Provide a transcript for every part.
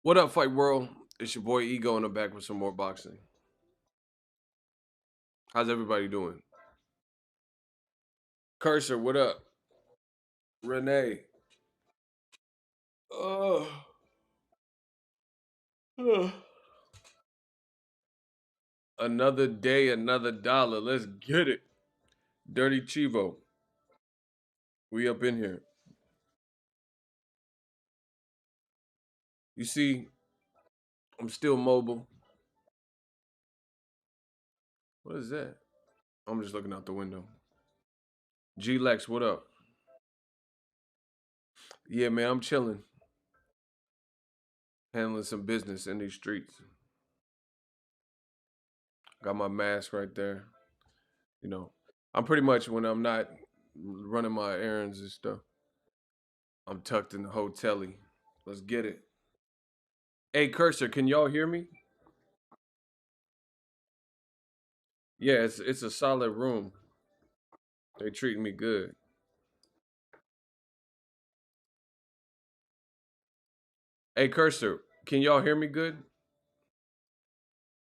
What up, Fight World? It's your boy Ego, and I'm back with some more boxing. How's everybody doing? Cursor, what up? Renee. Uh, uh. Another day, another dollar. Let's get it. Dirty Chivo. We up in here. You see, I'm still mobile. What is that? I'm just looking out the window. G Lex, what up? Yeah, man, I'm chilling. Handling some business in these streets. Got my mask right there. You know, I'm pretty much when I'm not running my errands and stuff, I'm tucked in the hotelly. Let's get it. Hey, Cursor, can y'all hear me? Yeah, it's a solid room. They treating me good. Hey, Cursor, can y'all hear me good?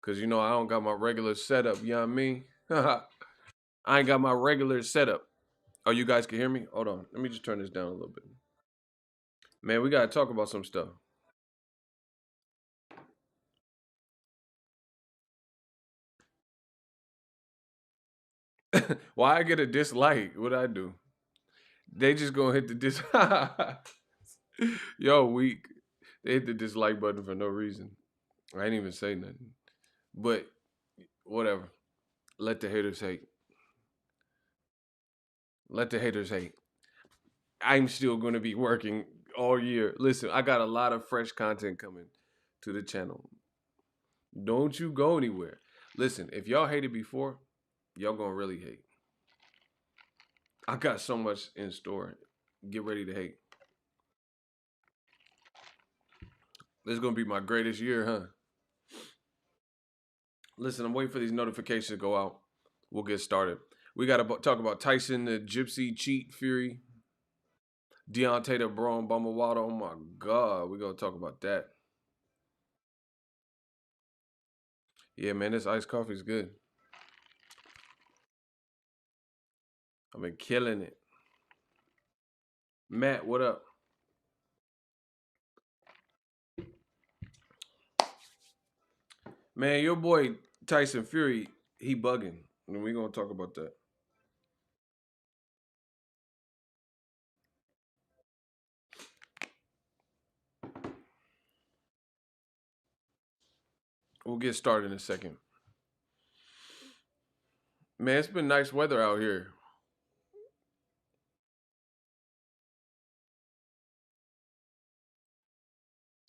Cause I don't got my regular setup. You know what I mean? I ain't got my regular setup. Oh, you guys can hear me? Hold on. Let me just turn this down a little bit. Man, we gotta talk about some stuff. Why I get a dislike? What I do? They just gonna hit the dis. Yo, weak. They hit the dislike button for no reason. I ain't even say nothing. But whatever. Let the haters hate. Let the haters hate. I'm still going to be working all year. Listen, I got a lot of fresh content coming to the channel. Don't you go anywhere. Listen, if y'all hated before, y'all going to really hate. I got so much in store. Get ready to hate. This is going to be my greatest year, huh? Listen, I'm waiting for these notifications to go out. We'll get started. We got to talk about Tyson, the Gypsy, Cheat, Fury, Deontay, the Braun, Bumblewada. Oh my God, we're going to talk about that. Yeah, man, this iced coffee is good. I've been killing it. Matt, what up? Man, your boy Tyson Fury, he bugging. And we're gonna talk about that. We'll get started in a second. Man, it's been nice weather out here.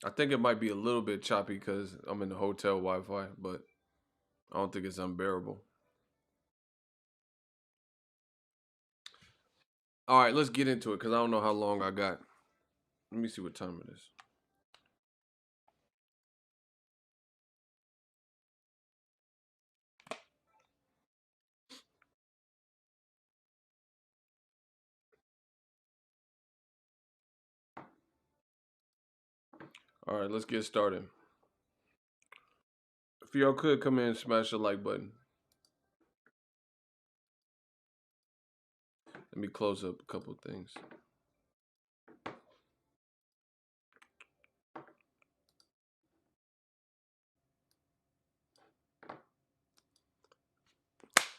I think it might be a little bit choppy because I'm in the hotel Wi-Fi, but I don't think it's unbearable. All right, let's get into it because I don't know how long I got. Let me see what time it is. All right, let's get started. If y'all could come in and smash the like button. Let me close up a couple things.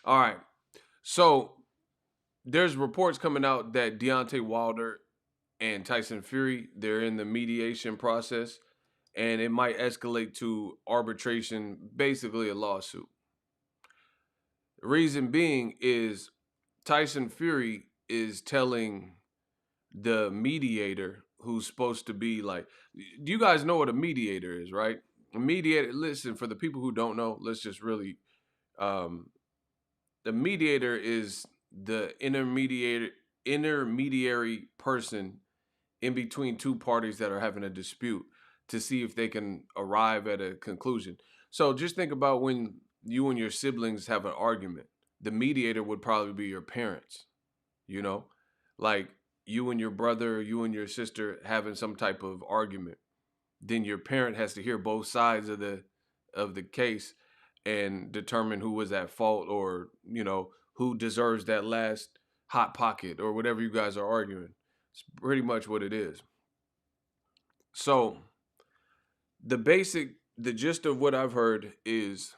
All right. So there's reports coming out that Deontay Wilder and Tyson Fury, they're in the mediation process and it might escalate to arbitration, basically a lawsuit. The reason being is Tyson Fury is telling the mediator who's supposed to be like, do you guys know what a mediator is, right? A mediator, listen, for the people who don't know, let's just really, um, the mediator is the intermediary person in between two parties that are having a dispute to see if they can arrive at a conclusion. So just think about when you and your siblings have an argument. The mediator would probably be your parents, you know? Like you and your brother, you and your sister having some type of argument. then your parent has to hear both sides of the case and determine who was at fault, or who deserves that last hot pocket, or whatever you guys are arguing. It's pretty much what it is. So the gist of what I've heard is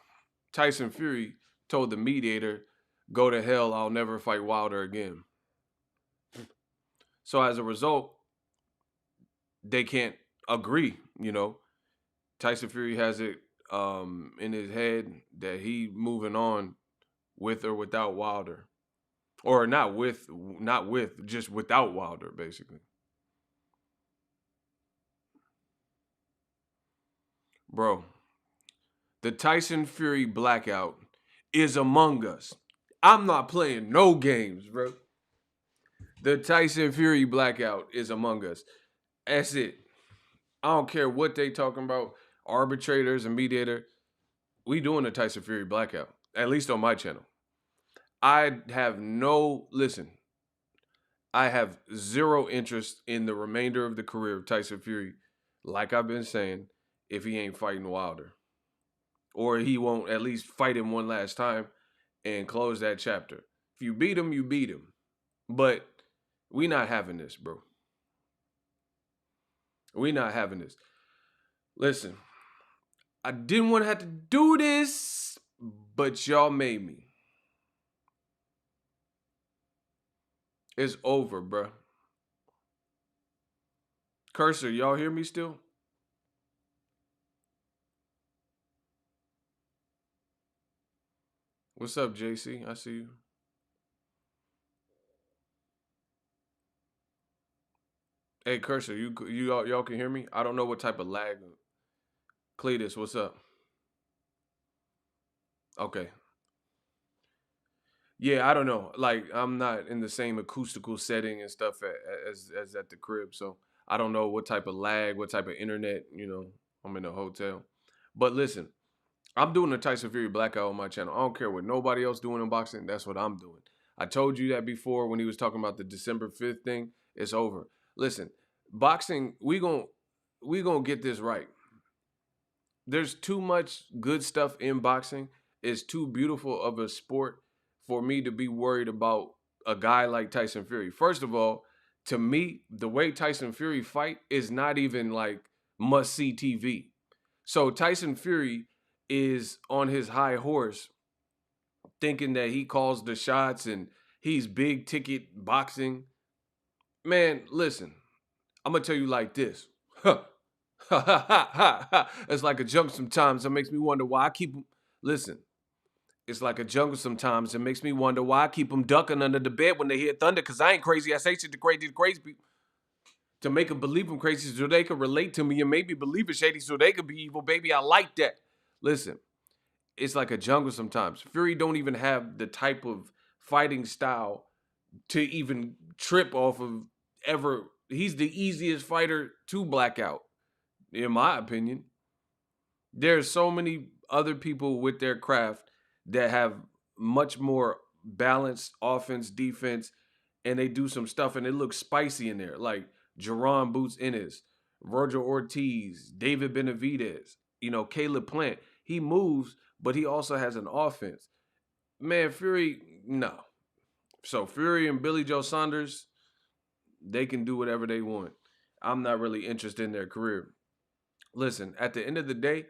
Tyson Fury told the mediator, "Go to hell, I'll never fight Wilder again." So as a result, they can't agree. Tyson Fury has it in his head that he moving on with or without Wilder, or not with, just without Wilder, basically. Bro, the Tyson Fury blackout is among us. I'm not playing no games, bro. The Tyson Fury blackout is among us. That's it. I don't care what they talking about, arbitrators and mediator. We doing the Tyson Fury blackout, at least on my channel. I have no, listen, I have zero interest in the remainder of the career of Tyson Fury, like I've been saying, if he ain't fighting Wilder. Or he won't at least fight him one last time and close that chapter. If you beat him, you beat him. But we not having this, bro. We not having this. Listen, I didn't want to have to do this, but y'all made me. It's over, bro. Cursor, y'all hear me still? What's up, JC? I see you. Hey, Cursor, y'all can hear me? I don't know what type of lag. Cletus, what's up? Okay. Yeah, I don't know. Like, I'm not in the same acoustical setting and stuff as at the crib, so I don't know what type of lag, what type of internet. I'm in a hotel. But listen, I'm doing the Tyson Fury blackout on my channel. I don't care what nobody else doing in boxing. That's what I'm doing. I told you that before when he was talking about the December 5th thing. It's over. Listen, boxing, we gonna get this right. There's too much good stuff in boxing. It's too beautiful of a sport for me to be worried about a guy like Tyson Fury. First of all, to me, the way Tyson Fury fight is not even like must see TV. So Tyson Fury is on his high horse thinking that he calls the shots and he's big ticket boxing. Man, listen, I'm gonna tell you like this. It's like a jungle sometimes. It makes me wonder why I keep them. Listen, it's like a jungle sometimes. It makes me wonder why I keep them ducking under the bed when they hear thunder. Cause I ain't crazy. I say shit to crazy people to make them believe I'm crazy so they can relate to me and maybe believe it's shady so they could be evil. Baby, I like that. Listen, it's like a jungle sometimes. Fury don't even have the type of fighting style to even trip off of ever. He's the easiest fighter to blackout, in my opinion. There's so many other people with their craft that have much more balanced offense, defense, and they do some stuff and it looks spicy in there. Like Jerron Boots Ennis, Virgil Ortiz, David Benavidez, Caleb Plant. He moves, but he also has an offense. Man, Fury, no. So Fury and Billy Joe Saunders, they can do whatever they want. I'm not really interested in their career. Listen, at the end of the day,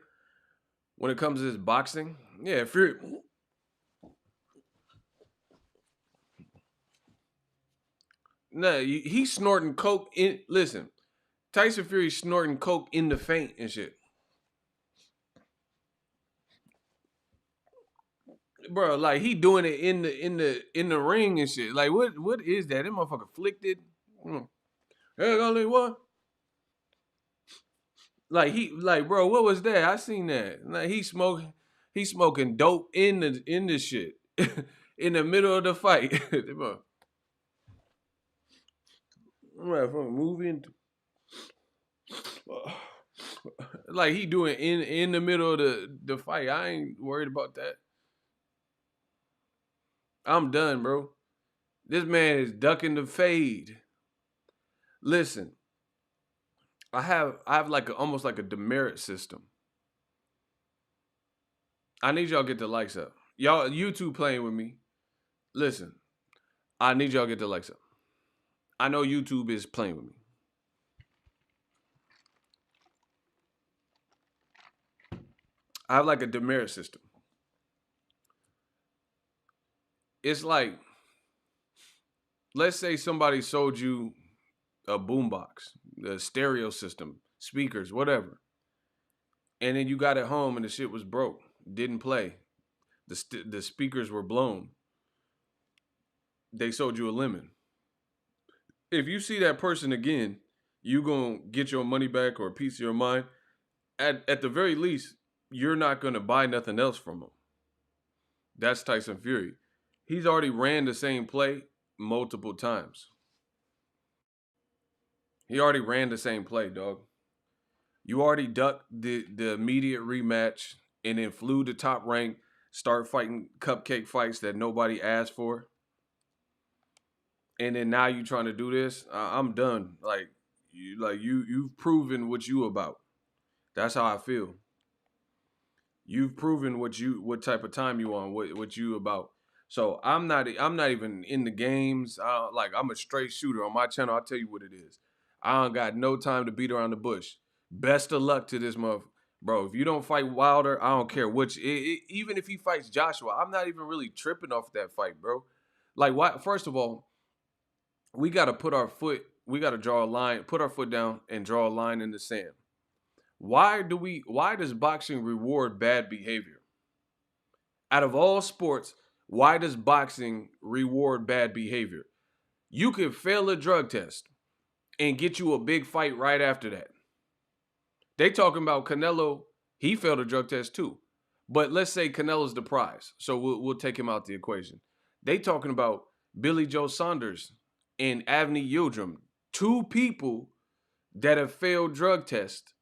when it comes to this boxing, yeah, Fury. Nah, he's snorting coke in. Listen, Tyson Fury snorting coke in the faint and shit, bro. Like he doing it in the ring and shit. Like what is that? That motherfucker flicked. There's only one. Like bro, what was that? I seen that. Like he smoking dope in the shit in the middle of the fight. Right, from moving. Like he doing in the middle of the fight. I ain't worried about that. I'm done, bro. This man is ducking the fade. Listen, I have like almost like a demerit system. I need y'all to get the likes up. Y'all YouTube playing with me. Listen, I need y'all to get the likes up. I know YouTube is playing with me. I have like a demerit system. It's like, let's say somebody sold you a boombox, a stereo system, speakers, whatever, and then you got it home and the shit was broke, didn't play. The speakers were blown. They sold you a lemon. If you see that person again, you gonna get your money back or a piece of your mind. At the very least, you're not gonna buy nothing else from them. That's Tyson Fury. He's already ran the same play multiple times. He already ran the same play, dog. You already ducked the immediate rematch and then flew to top rank, start fighting cupcake fights that nobody asked for. And then now you trying to do this. I'm done. You've proven what you about. That's how I feel. You've proven what type of time you on, what you about. So I'm not even in the games. Like I'm a straight shooter on my channel. I'll tell you what it is. I don't got no time to beat around the bush. Best of luck to this month, bro. If you don't fight Wilder, I don't care which. Even if he fights Joshua, I'm not even really tripping off that fight, bro. Like, why? First of all, we got to put our foot. We got to draw a line, put our foot down, and draw a line in the sand. Why does boxing reward bad behavior? Out of all sports, why does boxing reward bad behavior? You could fail a drug test and get you a big fight right after that. They talking about Canelo, he failed a drug test too. But let's say Canelo's the prize. So we'll take him out the equation. They talking about Billy Joe Saunders and Avni Yildirim, two people that have failed drug tests,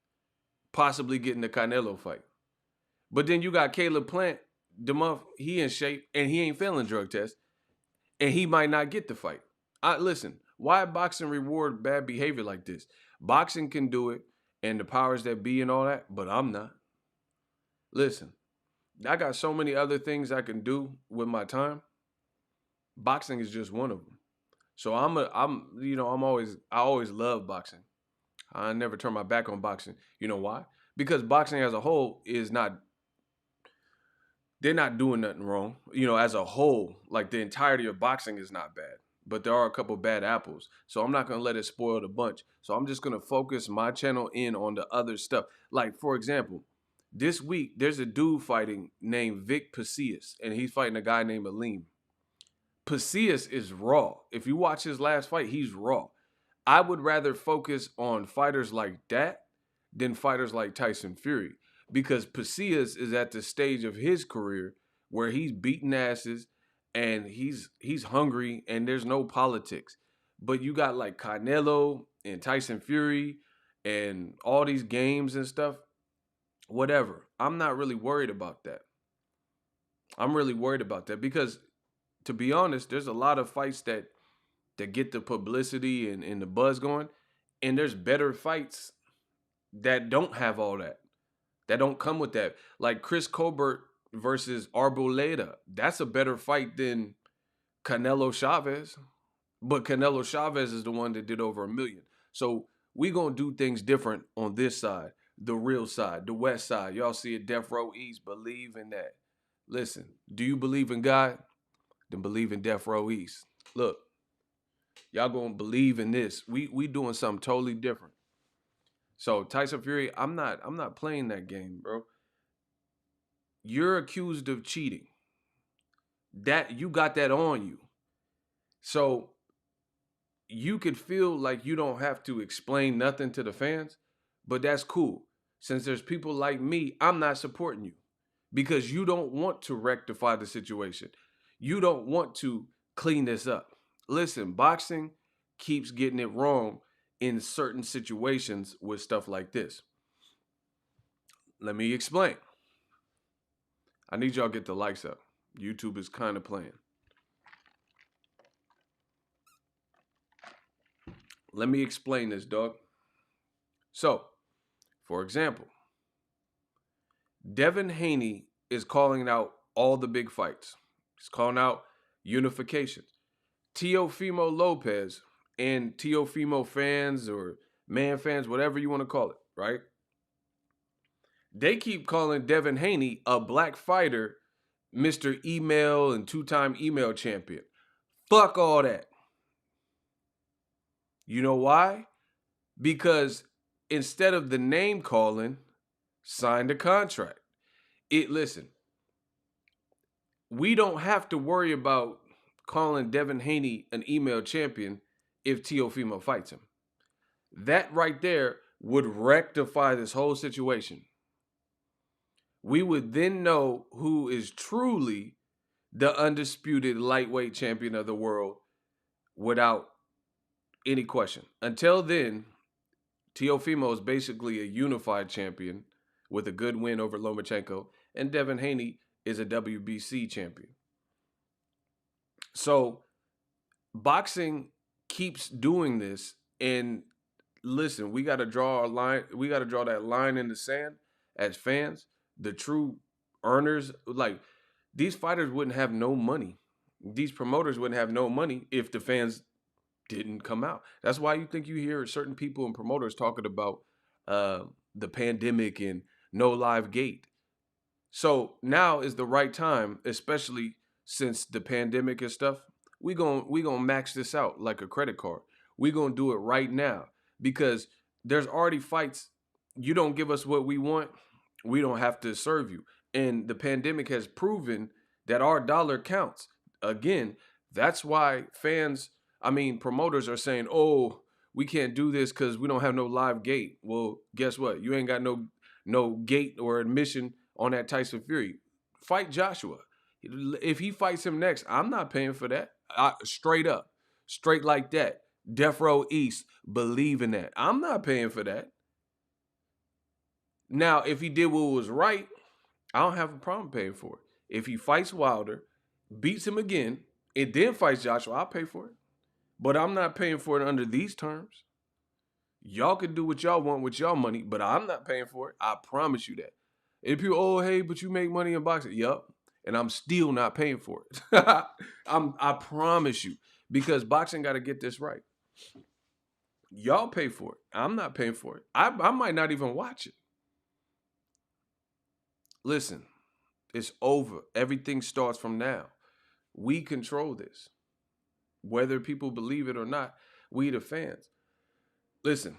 possibly getting the Canelo fight. But then you got Caleb Plant, he in shape and he ain't failing drug tests, and he might not get the fight. Listen, why boxing reward bad behavior like this? Boxing can do it, and the powers that be and all that, but I'm not. Listen, I got so many other things I can do with my time. Boxing is just one of them. So I always love boxing. I never turn my back on boxing. You know why? Because boxing as a whole is not, they're not doing nothing wrong. As a whole, like the entirety of boxing is not bad. But there are a couple bad apples. So I'm not gonna let it spoil the bunch. So I'm just gonna focus my channel in on the other stuff. Like, for example, this week there's a dude fighting named Vic Pasillas, and he's fighting a guy named Aleem. Pasillas is raw. If you watch his last fight, he's raw. I would rather focus on fighters like that than fighters like Tyson Fury, because Pasillas is at the stage of his career where he's beating asses and he's hungry and there's no politics. But you got like Canelo and Tyson Fury and all these games and stuff. Whatever. I'm not really worried about that. I'm really worried about that because, to be honest, there's a lot of fights that get the publicity and the buzz going, and there's better fights that don't have all that. That don't come with that. Like Chris Colbert versus Arboleda. That's a better fight than Canelo Chavez. But Canelo Chavez is the one that did over 1 million. So we gonna do things different on this side, the real side, the west side. Y'all see it, Death Row East. Believe in that. Listen, do you believe in God? Then believe in Death Row East. Look, y'all gonna believe in this. We doing something totally different. So Tyson Fury, I'm not playing that game, bro. You're accused of cheating. That you got that on you. So you could feel like you don't have to explain nothing to the fans, but that's cool. Since there's people like me, I'm not supporting you because you don't want to rectify the situation. You don't want to clean this up. Listen, boxing keeps getting it wrong in certain situations with stuff like this. Let me explain. I need y'all to get the likes up. YouTube is kind of playing. Let me explain this, dog. So, for example, Devin Haney is calling out all the big fights. He's calling out unifications. Teofimo Lopez and Teofimo fans or man fans, whatever you want to call it, right? They keep calling Devin Haney a black fighter, Mr. Email and two-time email champion. Fuck all that. You know why? Because instead of the name calling, signed a contract. Listen, we don't have to worry about calling Devin Haney an email champion if Teofimo fights him. That right there would rectify this whole situation. We would then know who is truly the undisputed lightweight champion of the world without any question. Until then, Teofimo is basically a unified champion with a good win over Lomachenko, and Devin Haney is a WBC champion. So boxing keeps doing this, and listen, we got to draw a line. We got to draw that line in the sand as fans. The true earners, like these fighters, wouldn't have no money. These promoters wouldn't have no money if the fans didn't come out. That's why you think you hear certain people and promoters talking about the pandemic and no live gate. So now is the right time, especially since the pandemic and stuff. We gonna max this out like a credit card. We gonna do it right now because there's already fights. You don't give us what we want, we don't have to serve you. And the pandemic has proven that our dollar counts. Again, that's why promoters are saying, "Oh, we can't do this because we don't have no live gate." Well, guess what? You ain't got no gate or admission on that Tyson Fury. Fight Joshua. If he fights him next, I'm not paying for that. Straight up. Straight like that. Death Row East. Believe in that. I'm not paying for that. Now, if he did what was right, I don't have a problem paying for it. If he fights Wilder, beats him again, and then fights Joshua, I'll pay for it. But I'm not paying for it under these terms. Y'all can do what y'all want with y'all money, but I'm not paying for it. I promise you that. If people, oh, hey, but you make money in boxing. Yup. And I'm still not paying for it. I promise you. Because boxing got to get this right. Y'all pay for it. I'm not paying for it. I might not even watch it. Listen, it's over. Everything starts from now. We control this. Whether people believe it or not, we the fans. Listen,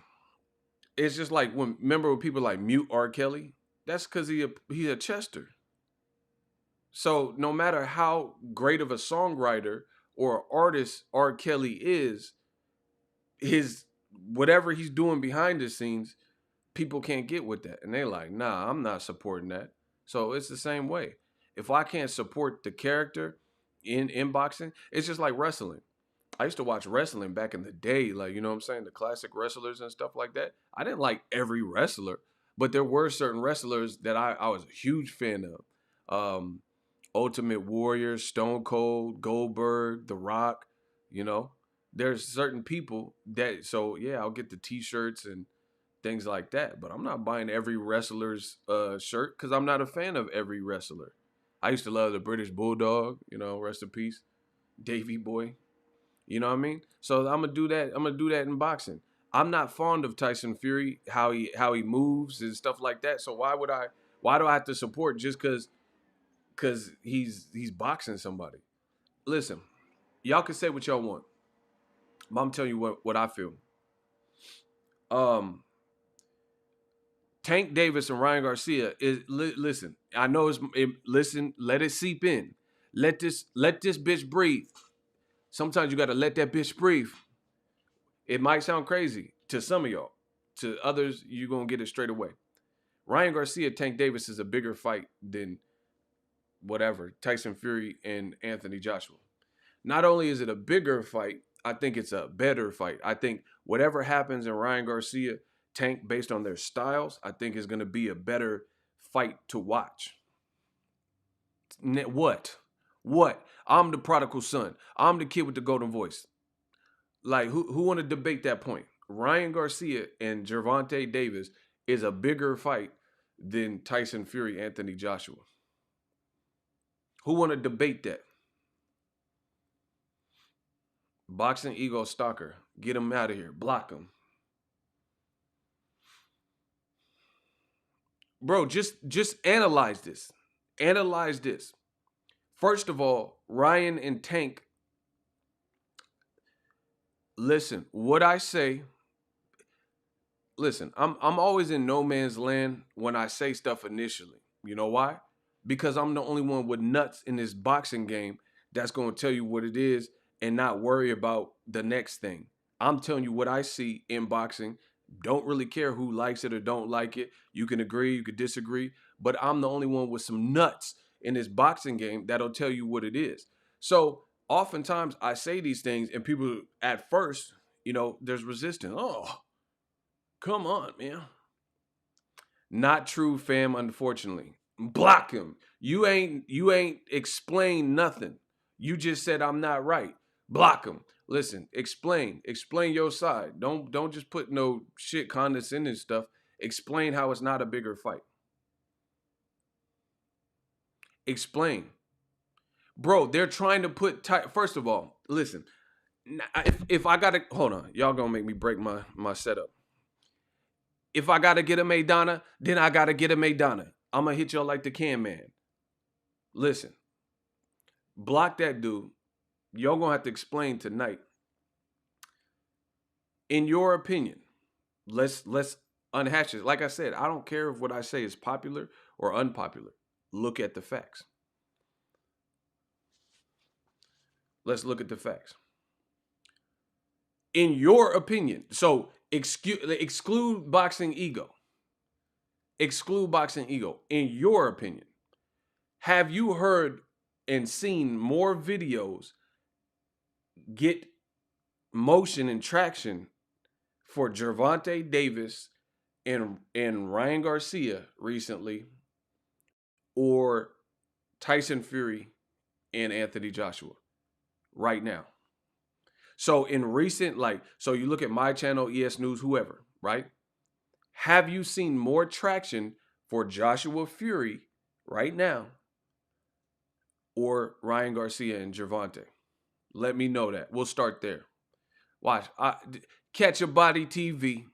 it's just like remember when people like mute R. Kelly? That's because he's a Chester. So no matter how great of a songwriter or artist R. Kelly is, his whatever he's doing behind the scenes, people can't get with that. And they're like, nah, I'm not supporting that. So it's the same way. If I can't support the character in boxing, it's just like wrestling. I used to watch wrestling back in the day, like, you know what I'm saying? The classic wrestlers and stuff like that. I didn't like every wrestler, but there were certain wrestlers that I was a huge fan of. Ultimate Warrior, Stone Cold, Goldberg, The Rock, you know. There's certain people that, so yeah, I'll get the t-shirts and things like that, but I'm not buying every wrestler's shirt because I'm not a fan of every wrestler. I used to love the British Bulldog, you know, rest in peace, Davey Boy. You know what I mean? So I'm gonna do that. I'm gonna do that in boxing. I'm not fond of Tyson Fury, how he moves and stuff like that. So why do I have to support just because he's boxing somebody? Listen, y'all can say what y'all want, but I'm telling you what I feel. Tank Davis and Ryan Garcia is listen. I know listen. Let it seep in. Let this bitch breathe. Sometimes you got to let that bitch breathe. It might sound crazy to some of y'all. To others, you're going to get it straight away. Ryan Garcia, Tank Davis is a bigger fight than whatever, Tyson Fury and Anthony Joshua. Not only is it a bigger fight, I think it's a better fight. I think whatever happens in Ryan Garcia, Tank, based on their styles, I think is going to be a better fight to watch. What? I'm the prodigal son. I'm the kid with the golden voice. Like, who want to debate that point? Ryan Garcia and Gervonta Davis is a bigger fight than Tyson Fury, Anthony Joshua. Who want to debate that? Boxing ego stalker. Get him out of here. Block him. Bro, just analyze this. Analyze this. First of all, Ryan and Tank, listen, what I say, listen, I'm always in no man's land when I say stuff initially. You know why? Because I'm the only one with nuts in this boxing game that's going to tell you what it is and not worry about the next thing. I'm telling you what I see in boxing. Don't really care who likes it or don't like it. You can agree, you can disagree, but I'm the only one with some nuts in this boxing game that'll tell you what it is. So oftentimes I say these things and people at first, there's resistance. Oh, come on, man. Not true, fam, unfortunately. Block him. You ain't explain nothing. You just said I'm not right. Block him. Listen, explain. Explain your side. Don't just put no shit condescending stuff. Explain how it's not a bigger fight. Explain. Bro, they're trying to put first of all, listen. If I gotta hold on, y'all gonna make me break my setup. If I gotta get a Maidana, then I gotta get a Maidana. I'm gonna hit y'all like the can man. Listen, block that dude. Y'all gonna have to explain tonight. In your opinion, let's unhatch it. Like I said, I don't care if what I say is popular or unpopular. Look at the facts. Let's look at the facts. In your opinion, so exclude boxing ego. Exclude boxing ego. In your opinion, have you heard and seen more videos get motion and traction for Gervonta Davis and Ryan Garcia recently, or Tyson Fury and Anthony Joshua right now? So in recent, so you look at my channel, ES News, whoever, right? Have you seen more traction for Joshua Fury right now or Ryan Garcia and Gervonta? Let me know that. We'll start there. Watch. Catch a Body TV.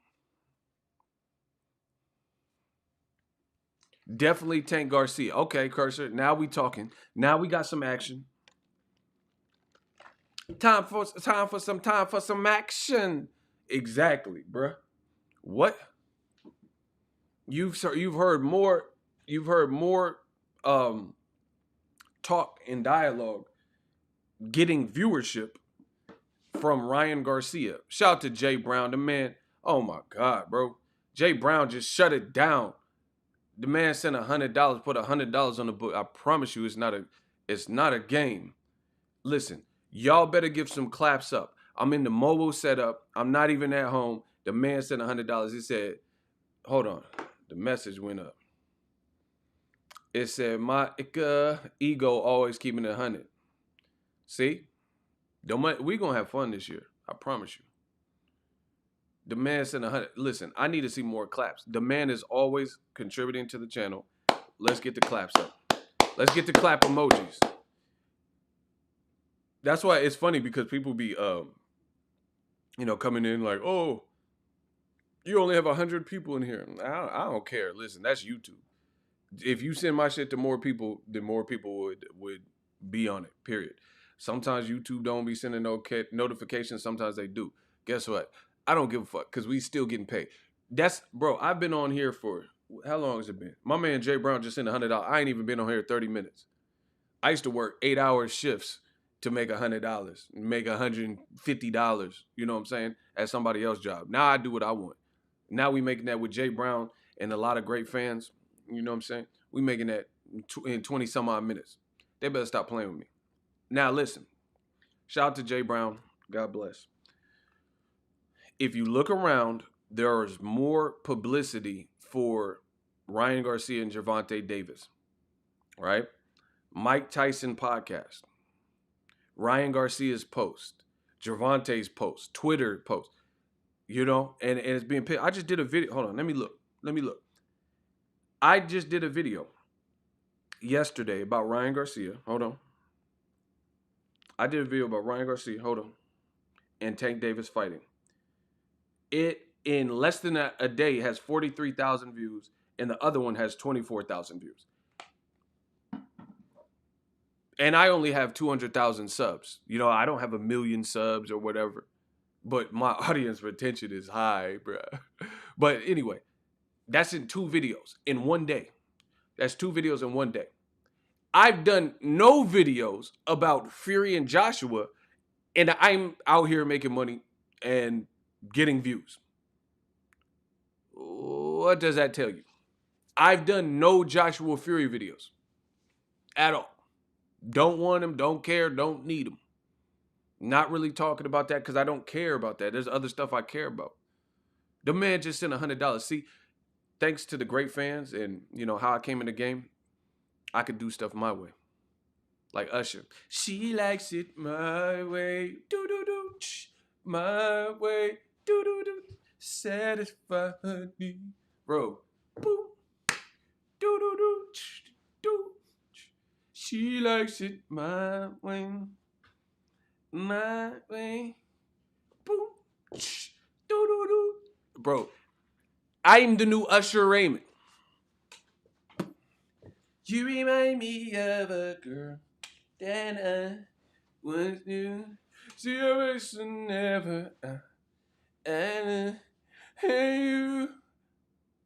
Definitely Tank Garcia. Okay, Cursor. Now we talking. Now we got some action. Time for some action. Exactly, bruh. What? You've heard more. You've heard more talk and dialogue getting viewership from Ryan Garcia. Shout out to Jay Brown, the man. Oh my God, bro. Jay Brown just shut it down. The man sent $100, put $100 on the book. I promise you, it's not a game. Listen, y'all better give some claps up. I'm in the mobile setup. I'm not even at home. The man sent $100. He said, hold on. The message went up. It said, my ego always keeping it 100. See? We going to have fun this year. I promise you. The man sent 100. Listen, I need to see more claps. The man is always contributing to the channel. Let's get the claps up. Let's get the clap emojis. That's why it's funny, because people be, coming in like, oh, you only have 100 people in here. I don't care. Listen, that's YouTube. If you send my shit to more people, then more people would be on it, period. Sometimes YouTube don't be sending no notifications. Sometimes they do. Guess what? I don't give a fuck, because we still getting paid. Bro, I've been on here for, how long has it been? My man Jay Brown just sent $100. I ain't even been on here 30 minutes. I used to work 8-hour shifts to make $100, make $150, you know what I'm saying, at somebody else's job. Now I do what I want. Now we making that with Jay Brown and a lot of great fans, you know what I'm saying? We making that in 20 some odd minutes. They better stop playing with me. Now listen, shout out to Jay Brown, God bless. If you look around, there is more publicity for Ryan Garcia and Gervonta Davis, right? Mike Tyson podcast, Ryan Garcia's post, Gervonta's post, Twitter post. you know, and it's being picked. I just did a video. Hold on, let me look. Let me look. I just did a video yesterday about Ryan Garcia. Hold on. I did a video about Ryan Garcia. Hold on. And Tank Davis fighting. It in less than a day has 43,000 views, and the other one has 24,000 views. And I only have 200,000 subs. You know, I don't have 1 million subs or whatever, but my audience retention is high, bro. But anyway, that's in 2 videos in one day. That's 2 videos in one day. I've done no videos about Fury and Joshua, and I'm out here making money and getting views. What does that tell you? I've done no Joshua Fury videos at all. Don't want them, don't care, don't need them. Not really talking about that because I don't care about that. There's other stuff I care about. The man just sent $100. See, thanks to the great fans and, you know, how I came in the game, I could do stuff my way. Like Usher. She likes it my way. Do-do-do. My way. Do-do-do. Satisfy me. Bro. Boom. Do-do-do. Do. She likes it my way. My way. Boom. Do-do-do. Bro. I'm the new Usher Raymond. You remind me of a girl that I once knew. See, I wish I never. And you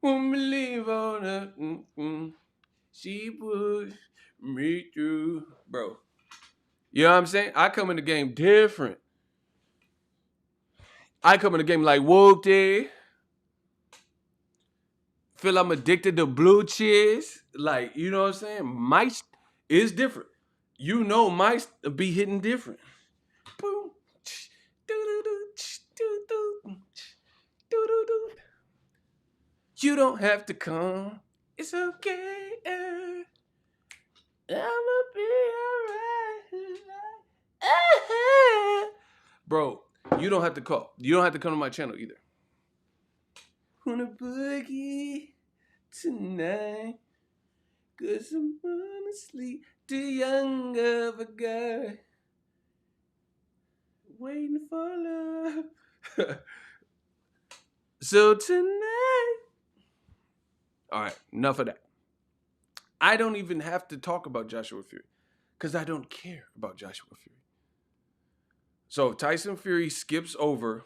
won't believe all the she pushed me through, bro. You know what I'm saying? I come in the game different. I come in the game like whoopty. Feel I'm addicted to blue cheese. Like, you know what I'm saying? My is different. You know my be hitting different. Boom. You don't have to come. It's okay. I'ma be alright. Bro, you don't have to call. You don't have to come to my channel either. Wanna boogie tonight, 'cause I'm honestly too young of a guy waiting for love. So tonight. Alright, enough of that. I don't even have to talk about Joshua Fury because I don't care about Joshua Fury. So Tyson Fury skips over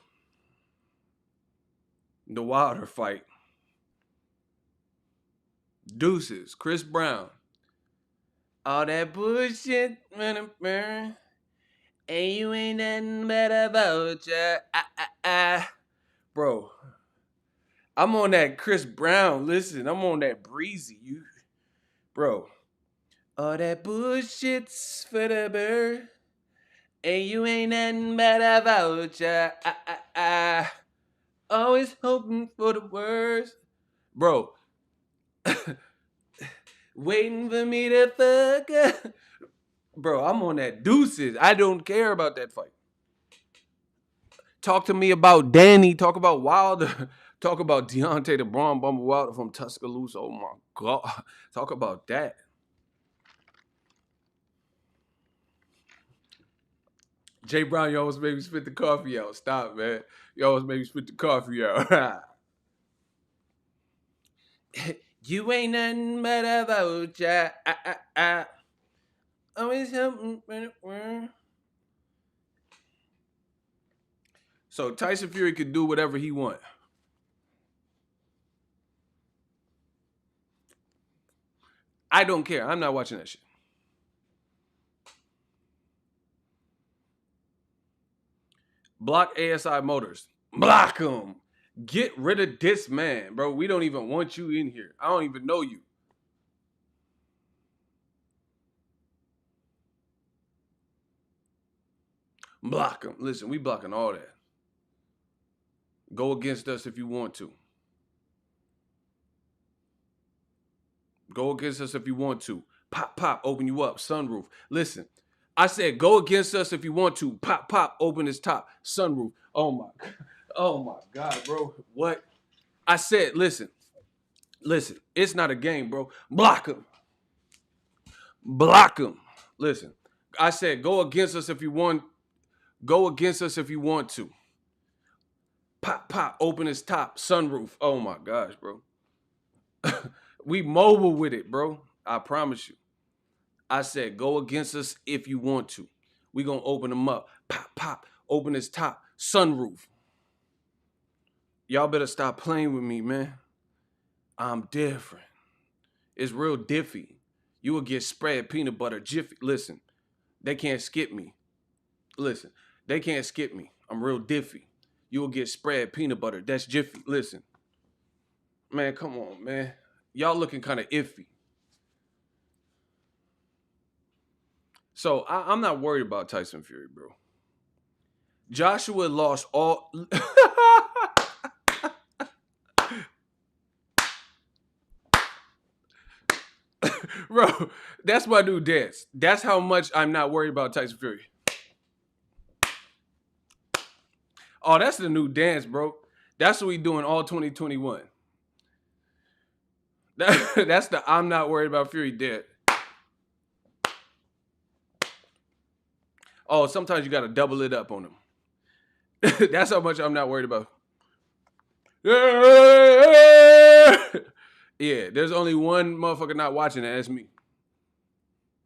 the Wilder fight. Deuces, Chris Brown. All that bullshit, man, and you ain't nothing but a vulture. Bro, I'm on that Chris Brown. Listen, I'm on that breezy. Bro, all that bullshit's for the bird, and you ain't nothing but a vulture. Always hoping for the worst. Bro, waiting for me to fuck up. Bro, I'm on that deuces. I don't care about that fight. Talk to me about Danny. Talk about Wilder. Talk about Deontay the Braun Bumble Wilder from Tuscaloosa. Oh my God. Talk about that. Jay Brown, you always made me spit the coffee out. Stop, man. You always made me spit the coffee out. You ain't nothing but a vulture. Always helping when it were. So Tyson Fury could do whatever he want. I don't care. I'm not watching that shit. Block ASI Motors. Block him. Get rid of this man, bro. We don't even want you in here. I don't even know you. Block him. Listen, we blocking all that. Go against us if you want to. Go against us if you want to. Pop, pop, open you up. Sunroof. Listen, I said go against us if you want to. Pop, pop, open his top. Sunroof. Oh my God. Oh my God, bro. What? I said, listen, it's not a game, bro. Block him. Block him. Listen, I said, go against us if you want. Go against us if you want to. Pop, pop, open his top, sunroof. Oh my gosh, bro. We mobile with it, bro. I promise you. I said, go against us if you want to. We gonna open them up. Pop, pop, open his top, sunroof. Y'all better stop playing with me, man. I'm different. It's real diffy. You will get spread peanut butter jiffy. Listen, they can't skip me. Listen, they can't skip me. I'm real diffy. You will get spread peanut butter. That's jiffy. Listen, man, come on, man. Y'all looking kind of iffy. So I'm not worried about Tyson Fury, bro. Joshua lost all. Bro, that's my new dance. That's how much I'm not worried about Tyson Fury. Oh, that's the new dance, bro. That's what we doing all 2021. That's the I'm not worried about Fury dance. Oh, sometimes you got to double it up on him. That's how much I'm not worried about. Yeah, there's only one motherfucker not watching that. That's me.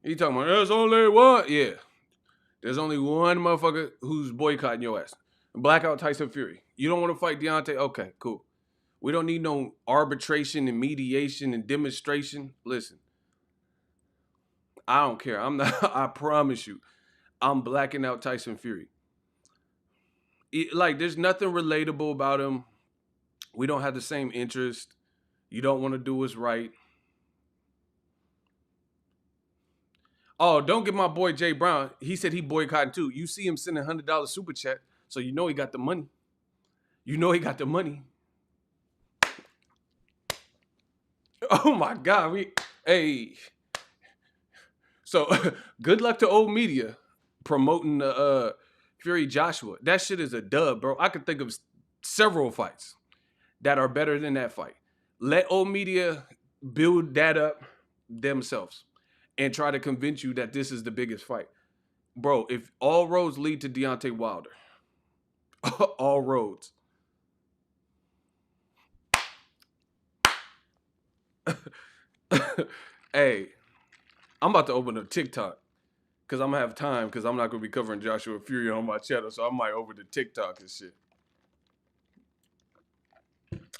You talking about there's only one? Yeah. There's only one motherfucker who's boycotting your ass. Blackout Tyson Fury. You don't want to fight Deontay? Okay, cool. We don't need no arbitration and mediation and demonstration. Listen, I don't care. I'm not, I promise you, I'm blacking out Tyson Fury. Like, there's nothing relatable about him. We don't have the same interest. You don't want to do what's right. Oh, don't get my boy Jay Brown. He said he boycotting too. You see him sending $100 super chat, so you know he got the money. You know he got the money. Oh my God, hey. So good luck to old media promoting the Fury Joshua. That shit is a dub, bro. I could think of several fights that are better than that fight. Let old media build that up themselves and try to convince you that this is the biggest fight. Bro, if all roads lead to Deontay Wilder, all roads. Hey, I'm about to open a TikTok because I'm going to have time because I'm not going to be covering Joshua Fury on my channel, so I might over to TikTok and shit.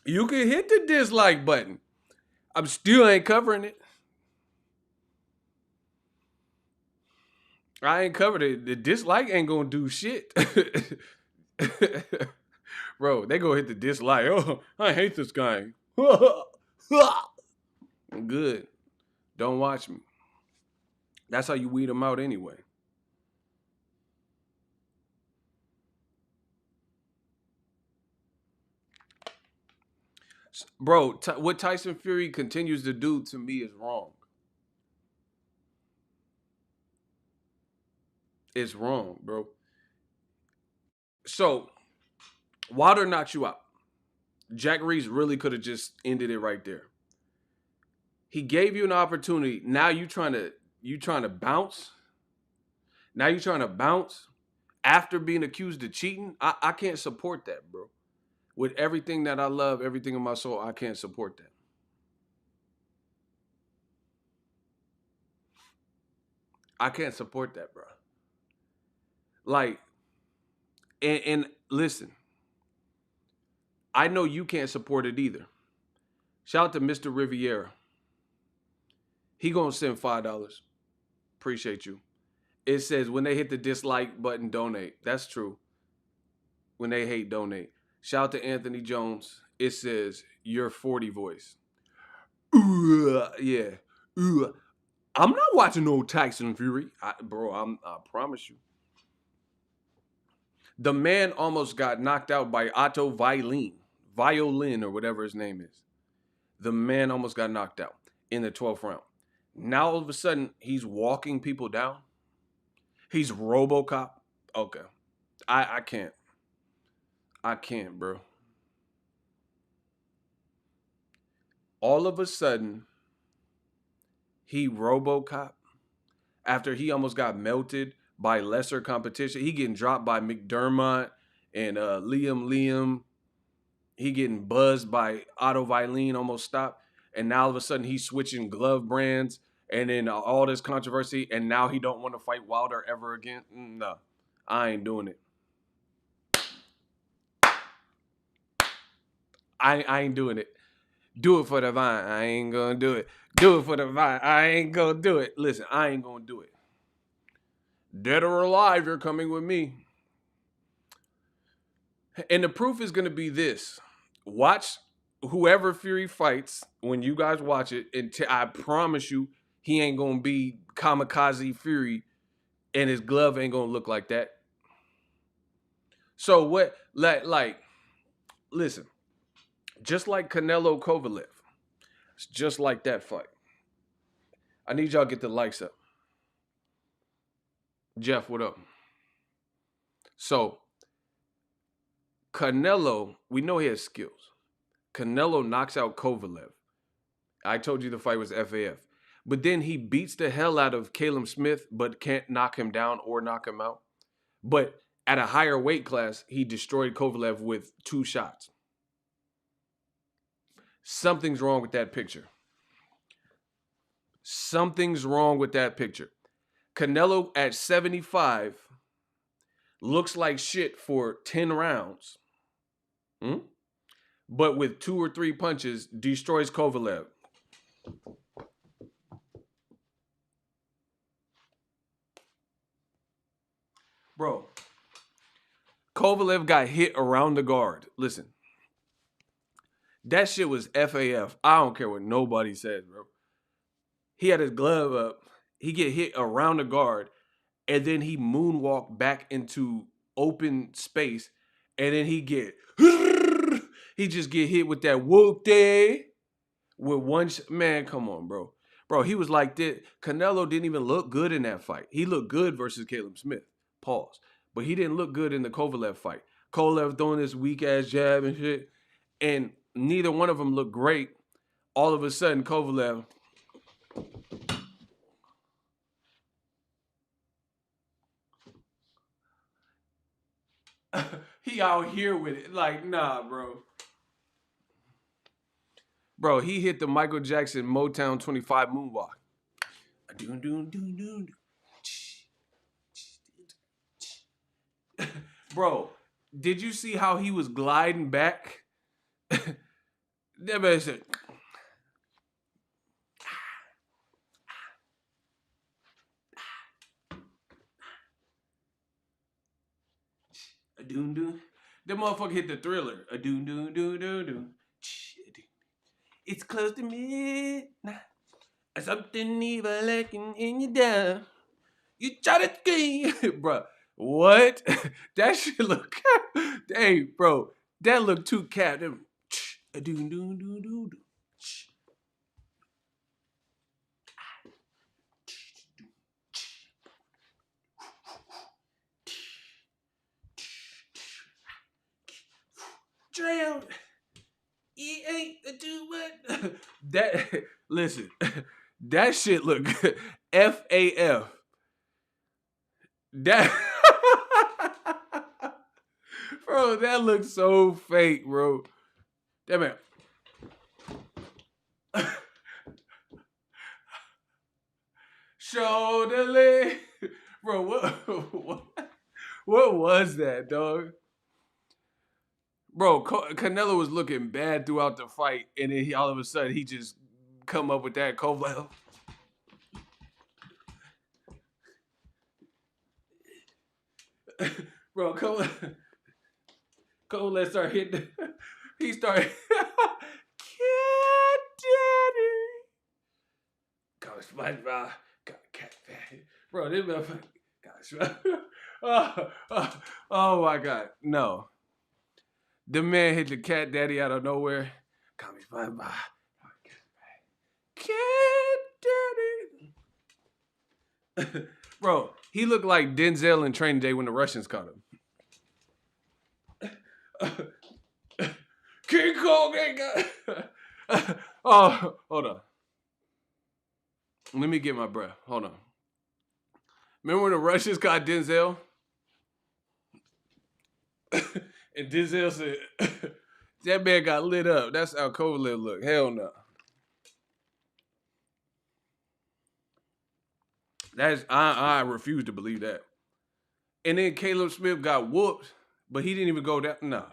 You can hit the dislike button. I'm still ain't covering it. I ain't covered it. The dislike ain't gonna do shit. Bro, they gonna hit the dislike. Oh, I hate this guy. Good. Don't watch me. That's how you weed them out anyway. Bro, what Tyson Fury continues to do to me is wrong. It's wrong, bro. So, Wilder knocks you out. Jack Reese really could have just ended it right there. He gave you an opportunity. Now you trying to bounce. Now you trying to bounce after being accused of cheating. I can't support that, bro. With everything that I love, everything in my soul, I can't support that. I can't support that, bro. Like, and listen, I know you can't support it either. Shout out to Mr. Riviera. He gonna send $5. Appreciate you. It says when they hit the dislike button, donate. That's true. When they hate, donate. Shout out to Anthony Jones. It says your 40 voice. Yeah. I'm not watching no Tyson Fury, bro. I promise you. The man almost got knocked out by Otto Violin or whatever his name is. The man almost got knocked out in the 12th round. Now all of a sudden he's walking people down. He's RoboCop. Okay, I can't. I can't, bro. All of a sudden, he RoboCop after he almost got melted by lesser competition. He getting dropped by McDermott and Liam. He getting buzzed by Otto Vilene, almost stopped. And now all of a sudden he's switching glove brands and then all this controversy. And now he don't want to fight Wilder ever again. No, I ain't doing it. I ain't doing it. Do it for the vine. I ain't gonna do it. Do it for the vine. I ain't gonna do it. Listen, I ain't gonna do it. Dead or alive, you're coming with me. And the proof is gonna be this. Watch whoever Fury fights when you guys watch it, and I promise you, he ain't gonna be kamikaze Fury, and his glove ain't gonna look like that. So what? Like, listen, just like Canelo Kovalev, it's just like that fight. I need y'all to get the likes up. Jeff, what up? So Canelo, we know he has skills. Canelo knocks out Kovalev. I told you the fight was FAF. But then he beats the hell out of Caleb Smith, but can't knock him down or knock him out. But at a higher weight class, he destroyed Kovalev with 2 shots. Something's wrong with that picture. Something's wrong with that picture. Canelo at 75 looks like shit for 10 rounds. But with 2 or 3 punches, destroys Kovalev. Bro, Kovalev got hit around the guard. Listen, that shit was FAF. I don't care what nobody says, bro. He had his glove up. He get hit around the guard, and then he moonwalked back into open space, and then he just get hit with that whoop day with one man. Come on, bro. Bro, he was like this. Canelo didn't even look good in that fight. He looked good versus Caleb Smith. Pause. But he didn't look good in the Kovalev fight. Kovalev throwing this weak ass jab and shit, and neither one of them looked great. All of a sudden, Kovalev. He out here with it. Like, nah, bro. Bro, he hit the Michael Jackson Motown 25 moonwalk. Bro, did you see how he was gliding back? That man said, that motherfucker hit the Thriller. It's close to midnight. Something evil lurking in you down. You try to scream, bro. What? That shit look. Hey, bro, that look too cat. Drowned. He ain't a do what? That listen, that shit look good. FAF. That bro, that looks so fake, bro. That man. Shoulder leg. Bro, what was that, dog? Bro, Canelo was looking bad throughout the fight, and then all of a sudden he just come up with that Kovalev. Bro, Kovalev start hitting. He started. Cat Daddy. Call SpongeBob. Cat Daddy. Bro, this motherfucker. Oh my God, no. The man hit the Cat Daddy out of nowhere. Call me SpongeBob. Cat Daddy. Bro, he looked like Denzel in Training Day when the Russians caught him. King Kong ain't got. Oh, hold on. Let me get my breath. Hold on. Remember when the Russians got Denzel? And Denzel said, that man got lit up. That's how Kovalev looked. Hell no. I refuse to believe that. And then Caleb Smith got whooped, but he didn't even go down. No.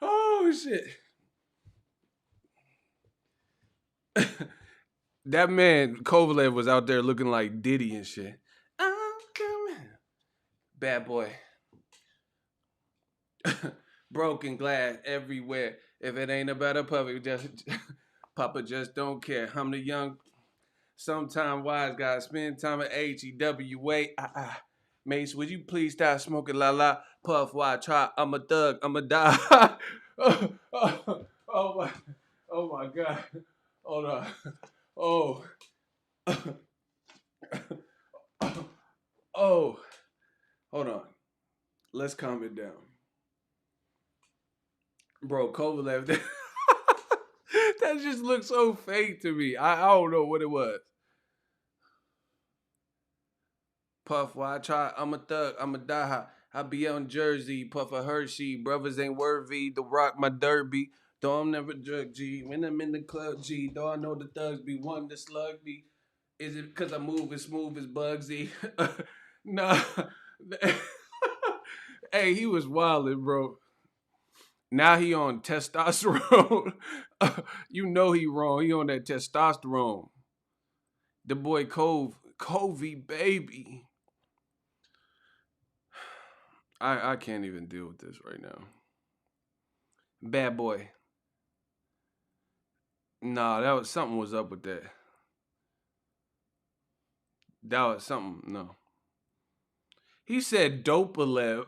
Oh shit. That man Kovalev was out there looking like Diddy and shit. I'm coming. Bad boy. Broken glass everywhere. If it ain't about a puppy, just Papa just don't care. I'm the young, sometime wise guy. Spend time at HEWA. Mace, would you please stop smoking la la? Puff, why try? I'm a thug. I'm a die. Oh my God. Hold on. Oh. Oh. Hold on. Let's calm it down. Bro, Kovalev, that just looks so fake to me. I don't know what it was. Puff, why I try? I'm a thug. I'm a die. I be on Jersey. Puff a Hershey. Brothers ain't worthy. The rock my derby. Though I'm never drug G. When I'm in the club G. Though I know the thugs be wanting to slug me. Is it because I move as smooth as Bugsy? Nah. Hey, he was wildin', bro. Now he on testosterone. You know he wrong. He on that testosterone. The boy Covey, baby. I can't even deal with this right now. Bad boy. Nah, that was something was up with that. That was something. No. He said Dopalev.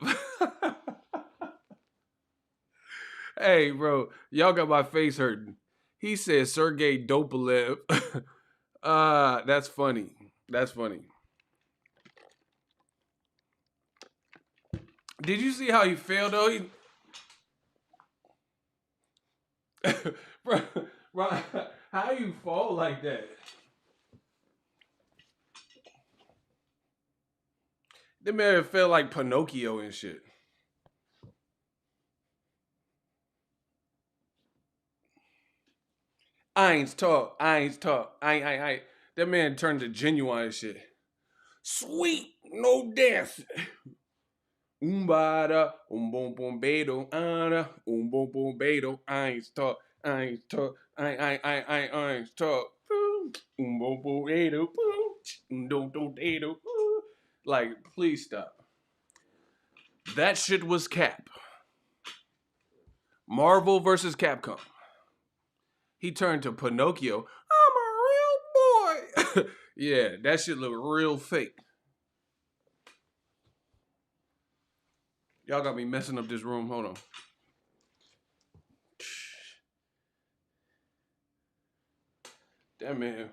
Hey, bro, y'all got my face hurting. He said Sergey Dopalev. That's funny. That's funny. Did you see how he failed though? Bro, how you fall like that? The man felt like Pinocchio and shit. I ain't talk. I. That man turned to genuine shit. Sweet, no dance. Umbada, bombado, ana, bombado. I ain't talk. I ain't talk. Bombado, boom. Like, please stop. That shit was Cap. Marvel versus Capcom. He turned to Pinocchio. I'm a real boy. Yeah, that shit look real fake. Y'all got me messing up this room. Hold on. That man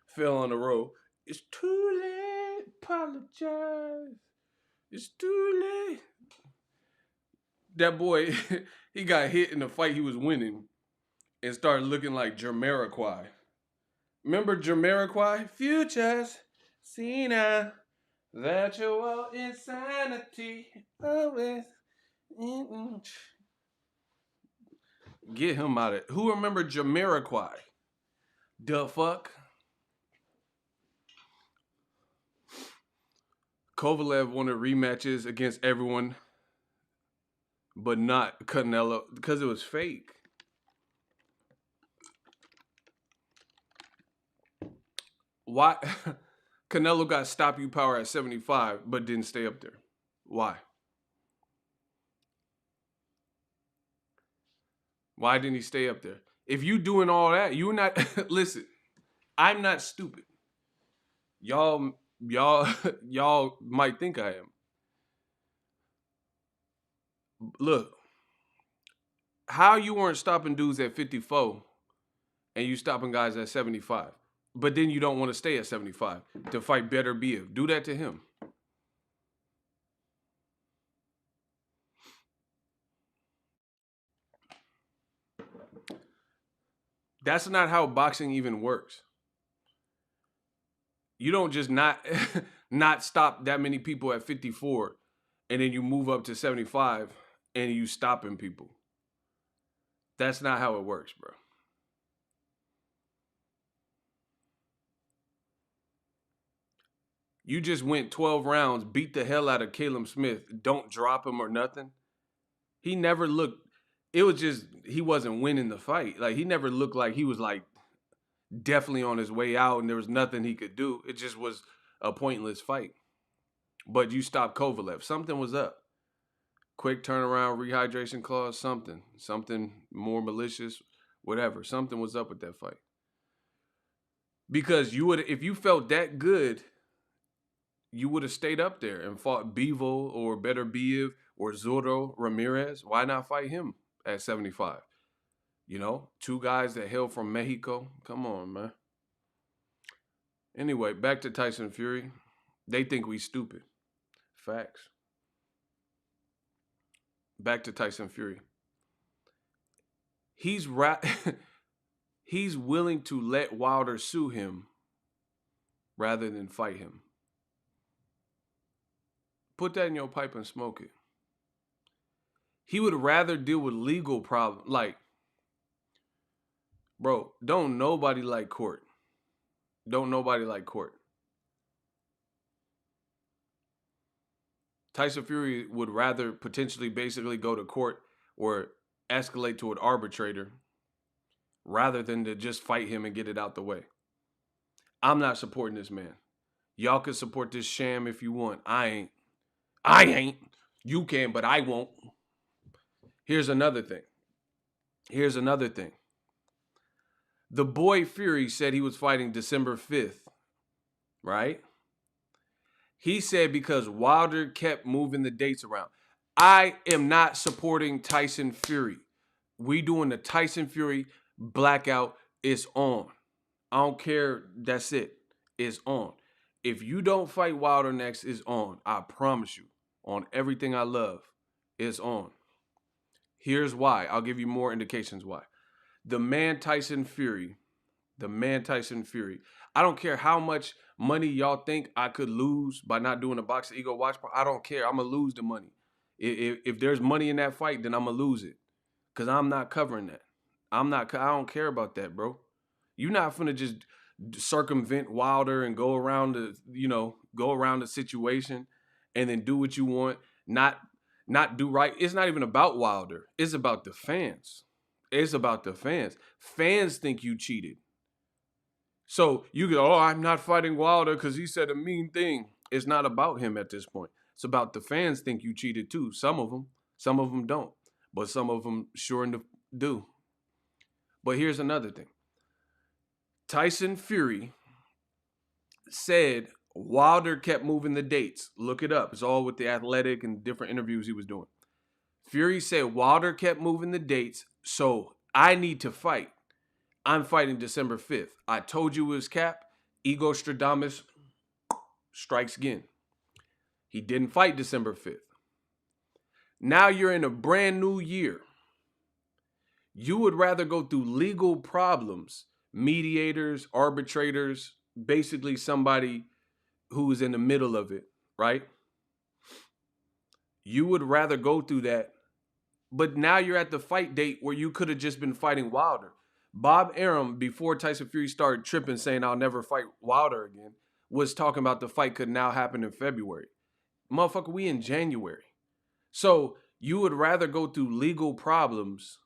fell on the road. It's too late. Apologize. It's too late. That boy, he got hit in the fight he was winning and started looking like Jamiroquai. Remember Jamiroquai? Futures, Cena, virtual insanity, always. Get him out of it. Who remember Jamiroquai? The fuck? Kovalev wanted rematches against everyone, but not Canelo because it was fake. Why? Canelo got stop you power at 75, but didn't stay up there. Why? Why didn't he stay up there? If you doing all that, you're not. Listen, I'm not stupid. Y'all might think I am. Look, how you weren't stopping dudes at 54 and you stopping guys at 75, but then you don't want to stay at 75 to fight better BF. Do that to him. That's not how boxing even works. You don't just not not stop that many people at 54 and then you move up to 75 and you stopping people. That's not how it works, bro. You just went 12 rounds, beat the hell out of Caleb Smith, don't drop him or nothing. He never looked, it was just, he wasn't winning the fight. Like, he never looked like he was like definitely on his way out and there was nothing he could do. It just was a pointless fight. But you stopped Kovalev. Something was up. Quick turnaround, rehydration clause, something more malicious, whatever. Something was up with that fight. Because you would, if you felt that good, you would have stayed up there and fought Bivol or Better Biev or Zurdo Ramirez. Why not fight him at 75? You know, two guys that hail from Mexico. Come on, man. Anyway, back to Tyson Fury. They think we stupid. Facts. Back to Tyson Fury. He's he's willing to let Wilder sue him rather than fight him. Put that in your pipe and smoke it. He would rather deal with legal problems. Like, bro, don't nobody like court. Don't nobody like court. Tyson Fury would rather potentially basically go to court or escalate to an arbitrator rather than to just fight him and get it out the way. I'm not supporting this man. Y'all can support this sham if you want. I ain't. You can, but I won't. Here's another thing. The boy Fury said he was fighting December 5th, right? He said because Wilder kept moving the dates around. I am not supporting Tyson Fury. We doing the Tyson Fury blackout. It's on. I don't care. That's it. It's on. If you don't fight Wilder next, it's on. I promise you. On everything I love, it's on. Here's why. I'll give you more indications why. The man Tyson Fury. I don't care how much money y'all think I could lose by not doing a Boxing Ego watch party. I don't care. I'm going to lose the money. If there's money in that fight, then I'm going to lose it. Because I'm not covering that. I don't care about that, bro. You're not finna just circumvent Wilder and go around the situation and then do what you want, not do right. It's not even about Wilder. It's about the fans. Fans think you cheated. So you go, oh, I'm not fighting Wilder because he said a mean thing. It's not about him at this point. It's about the fans think you cheated too. Some of them don't. But some of them sure do. But here's another thing. Tyson Fury said Wilder kept moving the dates. Look it up. It's all with the Athletic and different interviews he was doing. Fury said Wilder kept moving the dates, so I need to fight. I'm fighting December 5th. I told you it was cap. Ego Stradamus strikes again. He didn't fight December 5th. Now you're in a brand new year. You would rather go through legal problems, mediators, arbitrators, basically somebody who is in the middle of it, right? You would rather go through that. But now you're at the fight date where you could have just been fighting Wilder. Bob Arum, before Tyson Fury started tripping saying I'll never fight Wilder again, was talking about the fight could now happen in February. Motherfucker, we in January. So you would rather go through legal problems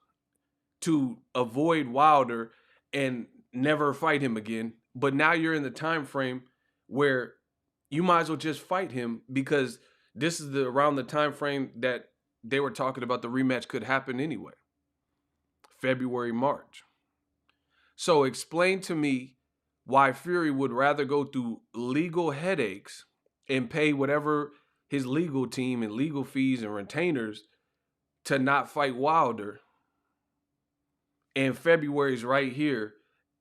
to avoid Wilder and never fight him again. But now you're in the time frame where you might as well just fight him because this is around the time frame that they were talking about the rematch could happen anyway. February, March. So explain to me why Fury would rather go through legal headaches and pay whatever his legal team and legal fees and retainers to not fight Wilder. And February's right here.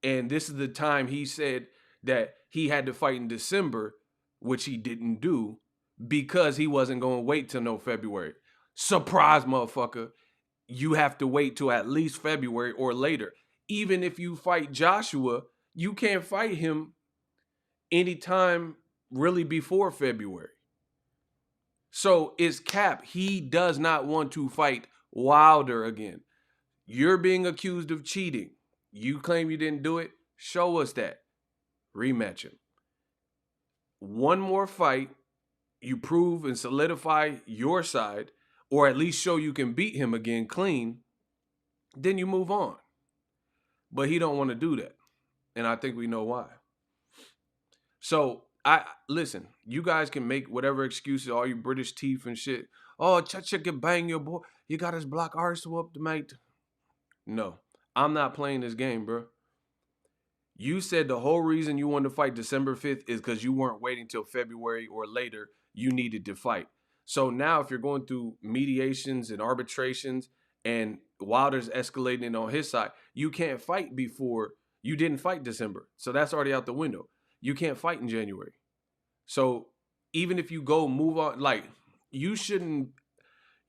And this is the time he said that he had to fight in December, which he didn't do because he wasn't going to wait till no February. Surprise, motherfucker. You have to wait till at least February or later. even if you fight Joshua, you can't fight him anytime really before February. So it's cap. He does not want to fight Wilder again. You're being accused of cheating. You claim you didn't do it. Show us that. Rematch him. One more fight. You prove and solidify your side, or at least show you can beat him again clean. Then you move on. But he don't want to do that. And I think we know why. So listen, you guys can make whatever excuses, all you British teeth and shit. Oh, Chacha can bang your boy. You got his black arse whooped, mate. No, I'm not playing this game, bro. You said the whole reason you wanted to fight December 5th is because you weren't waiting till February or later. You needed to fight. So now if you're going through mediations and arbitrations and Wilder's escalating on his side, you can't fight before. You didn't fight December. So that's already out the window. You can't fight in January. So even if you go move on, like you shouldn't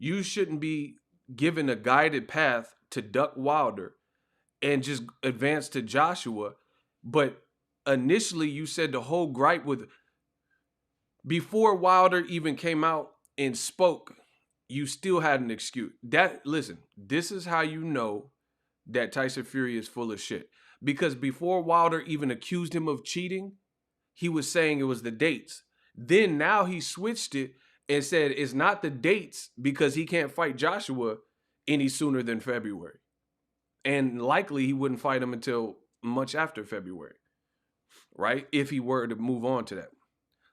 be given a guided path to duck Wilder and just advance to Joshua. But initially you said the whole gripe with before Wilder even came out and spoke, you still had an excuse. Listen, this is how you know that Tyson Fury is full of shit. Because before Wilder even accused him of cheating, he was saying it was the dates. Then now he switched it and said it's not the dates because he can't fight Joshua any sooner than February. And likely he wouldn't fight him until much after February, right? If he were to move on to that.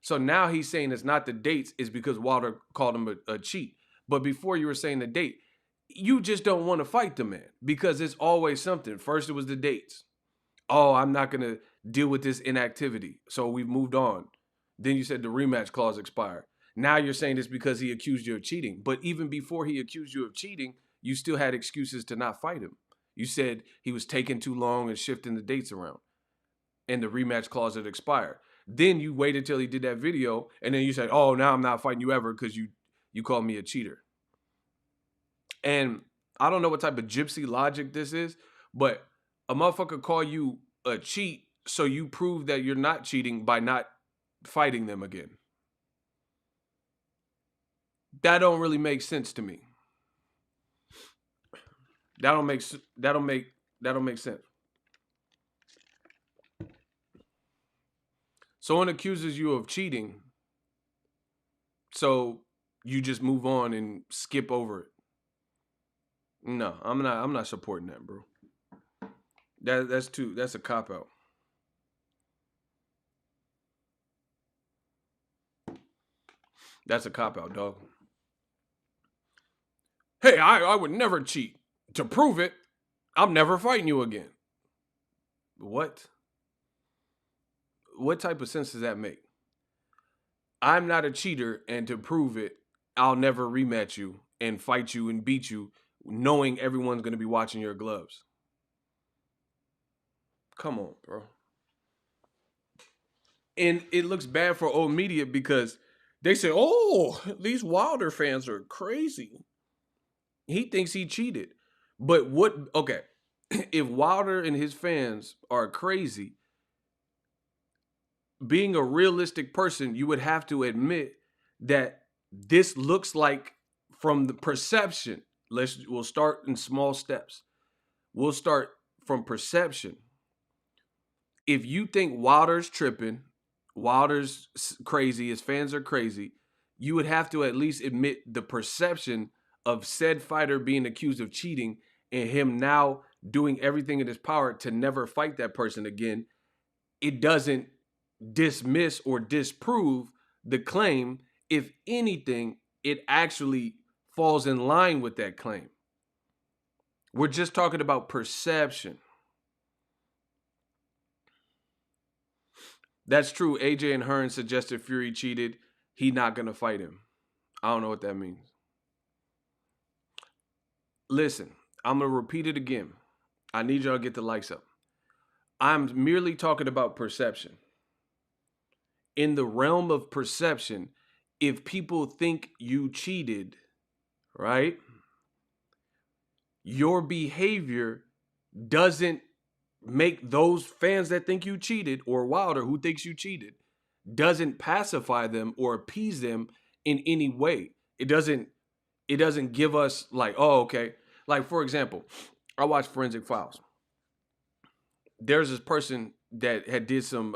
So now he's saying it's not the dates, it's because Wilder called him a cheat. But before you were saying the date, you just don't want to fight the man because it's always something. First it was the dates. Oh, I'm not going to deal with this inactivity. So we've moved on. Then you said the rematch clause expired. Now you're saying it's because he accused you of cheating. But even before he accused you of cheating, you still had excuses to not fight him. You said he was taking too long and shifting the dates around. And the rematch clause had expired. Then you waited till he did that video. And then you said, oh, now I'm not fighting you ever because you called me a cheater. And I don't know what type of gypsy logic this is, but a motherfucker call you a cheat, so you prove that you're not cheating by not fighting them again. That don't really make sense to me. That don't make sense. Someone accuses you of cheating, so you just move on and skip over it. No, I'm not supporting that, bro. That's a cop-out. That's a cop-out, dog. Hey, I would never cheat. To prove it, I'm never fighting you again. What? What type of sense does that make? I'm not a cheater, and to prove it, I'll never rematch you and fight you and beat you, knowing everyone's going to be watching your gloves. Come on, bro. And it looks bad for old media because they say, oh, these Wilder fans are crazy. He thinks he cheated. But okay, if Wilder and his fans are crazy, being a realistic person, you would have to admit that this looks like, from the perception, we'll start in small steps. We'll start from perception. If you think Wilder's tripping, Wilder's crazy, his fans are crazy, you would have to at least admit the perception of said fighter being accused of cheating and him now doing everything in his power to never fight that person again. It doesn't dismiss or disprove the claim. If anything, it actually falls in line with that claim. We're just talking about perception. That's true. AJ and Hearn suggested Fury cheated. He not going to fight him. I don't know what that means. Listen, I'm going to repeat it again. I need y'all to get the likes up. I'm merely talking about perception. In the realm of perception, if people think you cheated, right, your behavior doesn't make those fans that think you cheated, or Wilder who thinks you cheated, doesn't pacify them or appease them in any way. It doesn't give us like, oh, okay. Like, for example, I watch Forensic Files. There's this person that had did some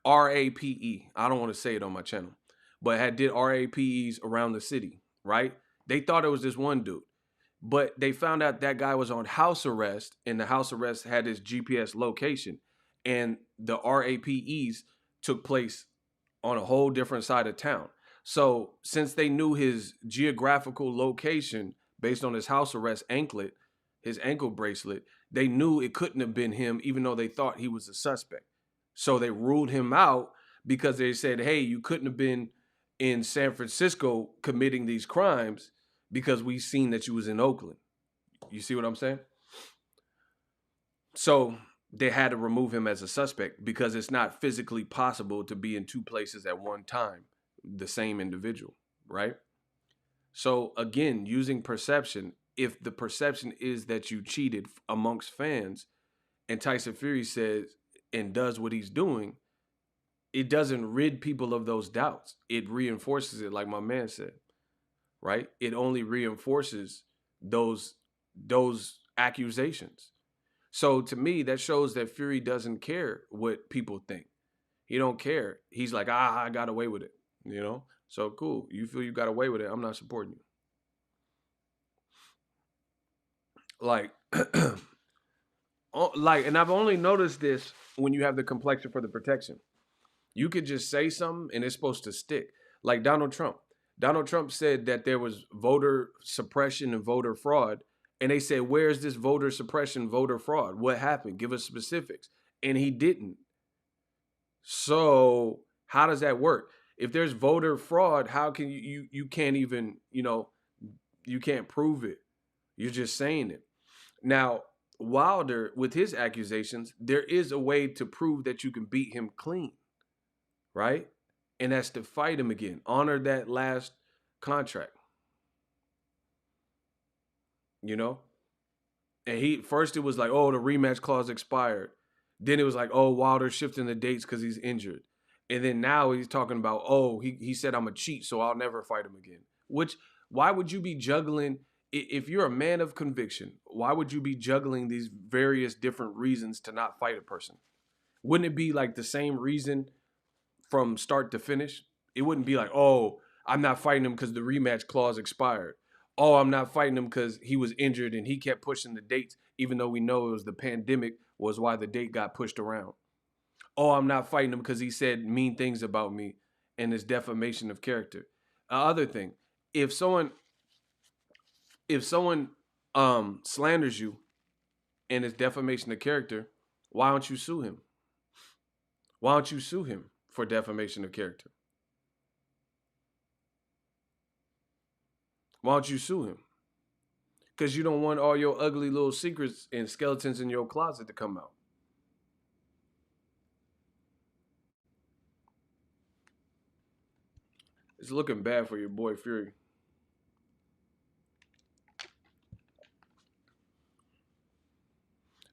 RAPE. I don't want to say it on my channel, but had did RAPEs around the city, right? They thought it was this one dude, but they found out that guy was on house arrest, and the house arrest had his GPS location, and the RAPEs took place on a whole different side of town. So since they knew his geographical location based on his house arrest anklet, his ankle bracelet, they knew it couldn't have been him, even though they thought he was a suspect. So they ruled him out because they said, hey, you couldn't have been in San Francisco committing these crimes because we seen that you was in Oakland. You see what I'm saying? So they had to remove him as a suspect because it's not physically possible to be in two places at one time, the same individual, right? So again, using perception, if the perception is that you cheated amongst fans, and Tyson Fury says and does what he's doing, it doesn't rid people of those doubts. It reinforces it, like my man said, right? It only reinforces those accusations. So to me, that shows that Fury doesn't care what people think. He don't care. He's like, I got away with it, you know? So cool. You feel you got away with it. I'm not supporting you. Like, like, and I've only noticed this when you have the complexion for the protection. You could just say something and it's supposed to stick. Like Donald Trump. Donald Trump said that there was voter suppression and voter fraud. And they said, where's this voter suppression, voter fraud? What happened? Give us specifics. And he didn't. So how does that work? If there's voter fraud, how can you can't even, you can't prove it. You're just saying it. Now, Wilder, with his accusations, there is a way to prove that you can beat him clean, right? And that's to fight him again. Honor that last contract, you know? And first it was like, oh, the rematch clause expired. Then it was like, oh, Wilder's shifting the dates because he's injured. And then now he's talking about, oh, he said I'm a cheat, so I'll never fight him again. Which, why would you be juggling? If you're a man of conviction, why would you be juggling these various different reasons to not fight a person? Wouldn't it be like the same reason from start to finish? It wouldn't be like, oh, I'm not fighting him because the rematch clause expired. Oh, I'm not fighting him because he was injured and he kept pushing the dates, even though we know it was the pandemic was why the date got pushed around. Oh, I'm not fighting him because he said mean things about me and his defamation of character. Other thing, if someone slanders you and it's defamation of character, why don't you sue him? Why don't you sue him for defamation of character? Why don't you sue him? Because you don't want all your ugly little secrets and skeletons in your closet to come out. It's looking bad for your boy Fury.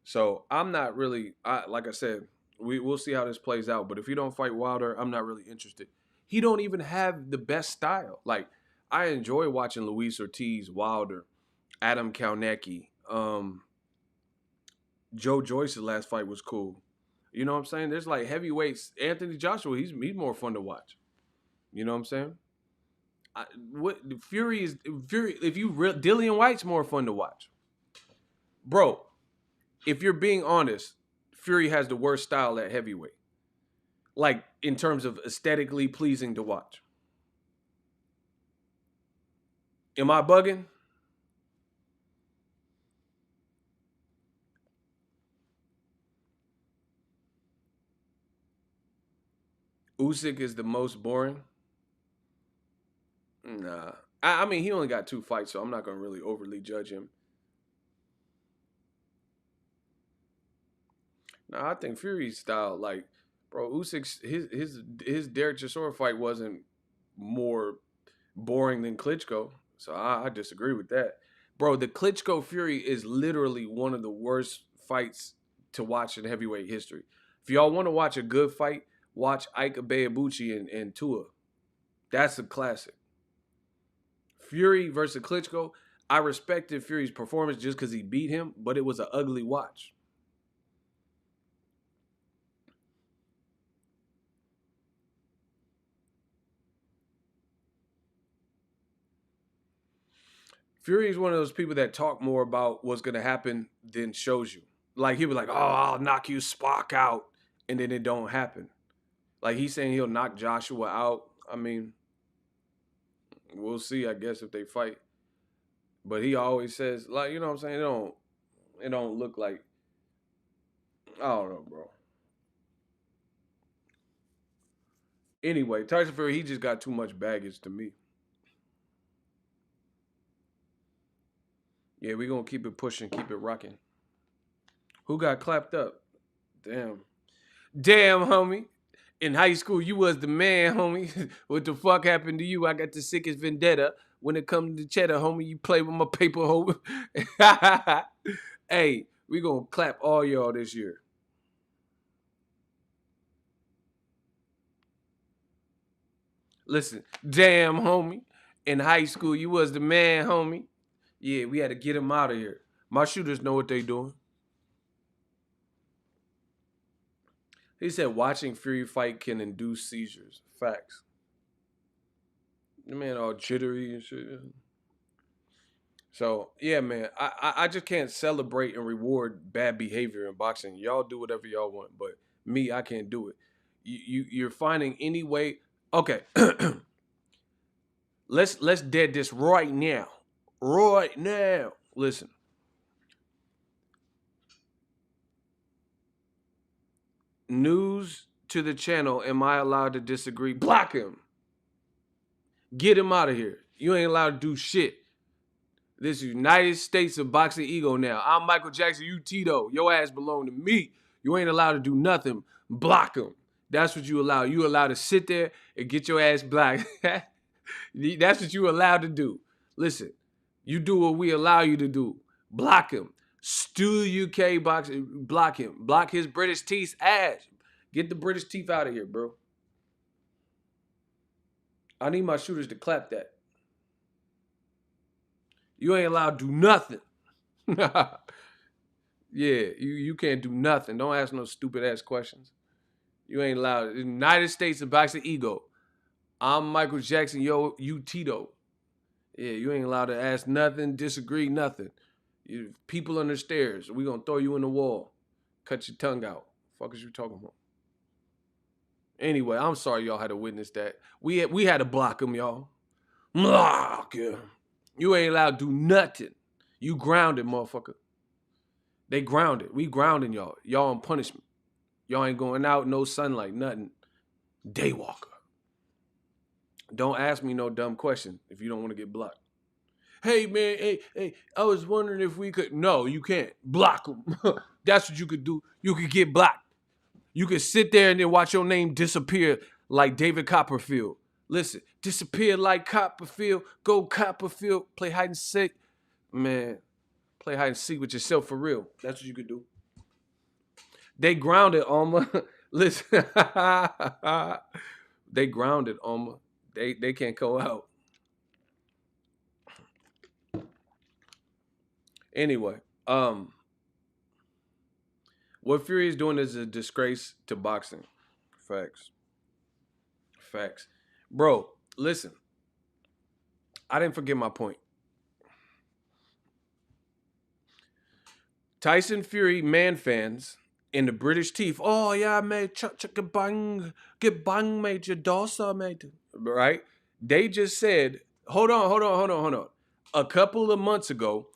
So I'm not really, like I said, we'll see how this plays out. But if he don't fight Wilder, I'm not really interested. He don't even have the best style. Like, I enjoy watching Luis Ortiz, Wilder, Adam Kalnecki. Joe Joyce's last fight was cool. You know what I'm saying? There's like heavyweights. Anthony Joshua, he's more fun to watch. You know what I'm saying? What Fury is Fury? If you Dillian White's more fun to watch, bro. If you're being honest, Fury has the worst style at heavyweight. Like in terms of aesthetically pleasing to watch. Am I bugging? Usyk is the most boring. Nah, I mean he only got 2 fights, so I'm not gonna really overly judge him. Nah, I think Fury's style, like, bro, Usyk's his Derek Chisora fight wasn't more boring than Klitschko, so I disagree with that, bro. The Klitschko Fury is literally one of the worst fights to watch in heavyweight history. If y'all want to watch a good fight, watch Ike Ibeabuchi and Tua. That's a classic. Fury versus Klitschko. I respected Fury's performance just because he beat him, but it was an ugly watch. Fury is one of those people that talk more about what's going to happen than shows you. Like, he'll be like, oh, I'll knock you Spock out, and then it don't happen. Like, he's saying he'll knock Joshua out. I mean, we'll see, I guess, if they fight. But he always says, like, you know what I'm saying? It don't look like, I don't know, bro. Anyway, Tyson Fury, he just got too much baggage to me. Yeah, we gonna keep it pushing, keep it rocking. Who got clapped up? Damn. Damn, homie. In high school, you was the man, homie. What the fuck happened to you? I got the sickest vendetta. When it comes to cheddar, homie, you play with my paper, homie. Hey, we gonna clap all y'all this year. Listen, damn, homie. In high school, you was the man, homie. Yeah, we had to get him out of here. My shooters know what they doing. He said watching Fury fight can induce seizures. Facts. The man all jittery and shit. So, yeah, man, I just can't celebrate and reward bad behavior in boxing. Y'all do whatever y'all want, but me, I can't do it. You're finding any way. Okay. let's dead this right now. Right now. Listen. News to the channel. Am I allowed to disagree? Block him. Get him out of here. You ain't allowed to do shit. This is United States of Boxing Ego now. I'm Michael Jackson. You Tito. Your ass belong to me. You ain't allowed to do nothing. Block him. That's what you allow. You allowed to sit there and get your ass blocked. That's what you allowed to do. Listen, you do what we allow you to do. Block him. Stu UK boxing. Block him. Block his British teeth ass. Get the British teeth out of here, bro. I need my shooters to clap that. You ain't allowed to do nothing. Yeah, you can't do nothing. Don't ask no stupid ass questions. You ain't allowed. United States of Boxing Ego. I'm Michael Jackson. Yo, you Tito. Yeah, you ain't allowed to ask nothing, disagree, nothing. People on the stairs. We gonna throw you in the wall. Cut your tongue out. Fuck is you talking about? Anyway, I'm sorry y'all had to witness that. We had to block him, y'all. Block him. You ain't allowed to do nothing. You grounded, motherfucker. They grounded. We grounding y'all. Y'all on punishment. Y'all ain't going out, no sunlight, nothing. Daywalker. Don't ask me no dumb question if you don't want to get blocked. Hey, man, hey, I was wondering if we could. No, you can't. Block them. That's what you could do. You could get blocked. You could sit there and then watch your name disappear like David Copperfield. Listen, disappear like Copperfield. Go Copperfield. Play hide and seek. Man, play hide and seek with yourself for real. That's what you could do. They grounded, Alma. Listen. They grounded, Alma. They can't go out. Anyway, what Fury is doing is a disgrace to boxing. Facts. Facts. Bro, listen. I didn't forget my point. Tyson Fury man fans in the British teeth. Oh yeah, mate, get bang, mate, your dosa, mate. Right? They just said, hold on. A couple of months ago,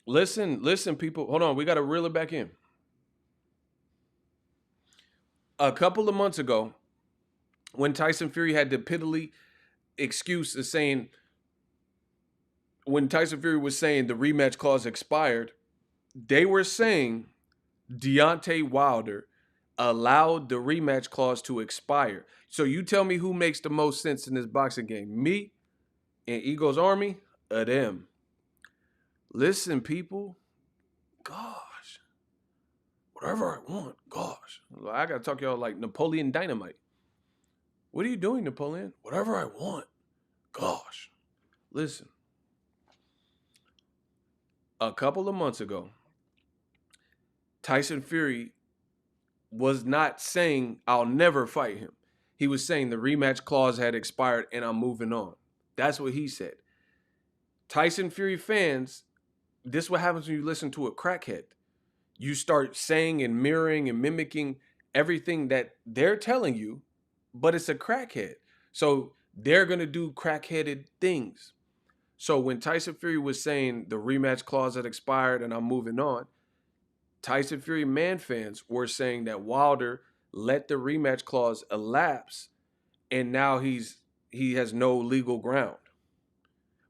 listen, people. Hold on, we got to reel it back in. A couple of months ago, when Tyson Fury had the piddly excuse of saying, when Tyson Fury was saying the rematch clause expired, they were saying Deontay Wilder allowed the rematch clause to expire. So you tell me who makes the most sense in this boxing game? Me and Ego's Army? of them. Listen, people, gosh, whatever I want, gosh. I gotta talk to y'all like Napoleon Dynamite. What are you doing, Napoleon? Whatever I want, gosh. Listen, a couple of months ago, Tyson Fury was not saying I'll never fight him. He was saying the rematch clause had expired and I'm moving on. That's what he said. Tyson Fury fans, this is what happens when you listen to a crackhead. You start saying and mirroring and mimicking everything that they're telling you, but it's a crackhead. So they're going to do crackheaded things. So when Tyson Fury was saying the rematch clause had expired and I'm moving on, Tyson Fury man fans were saying that Wilder let the rematch clause elapse and now he has no legal ground.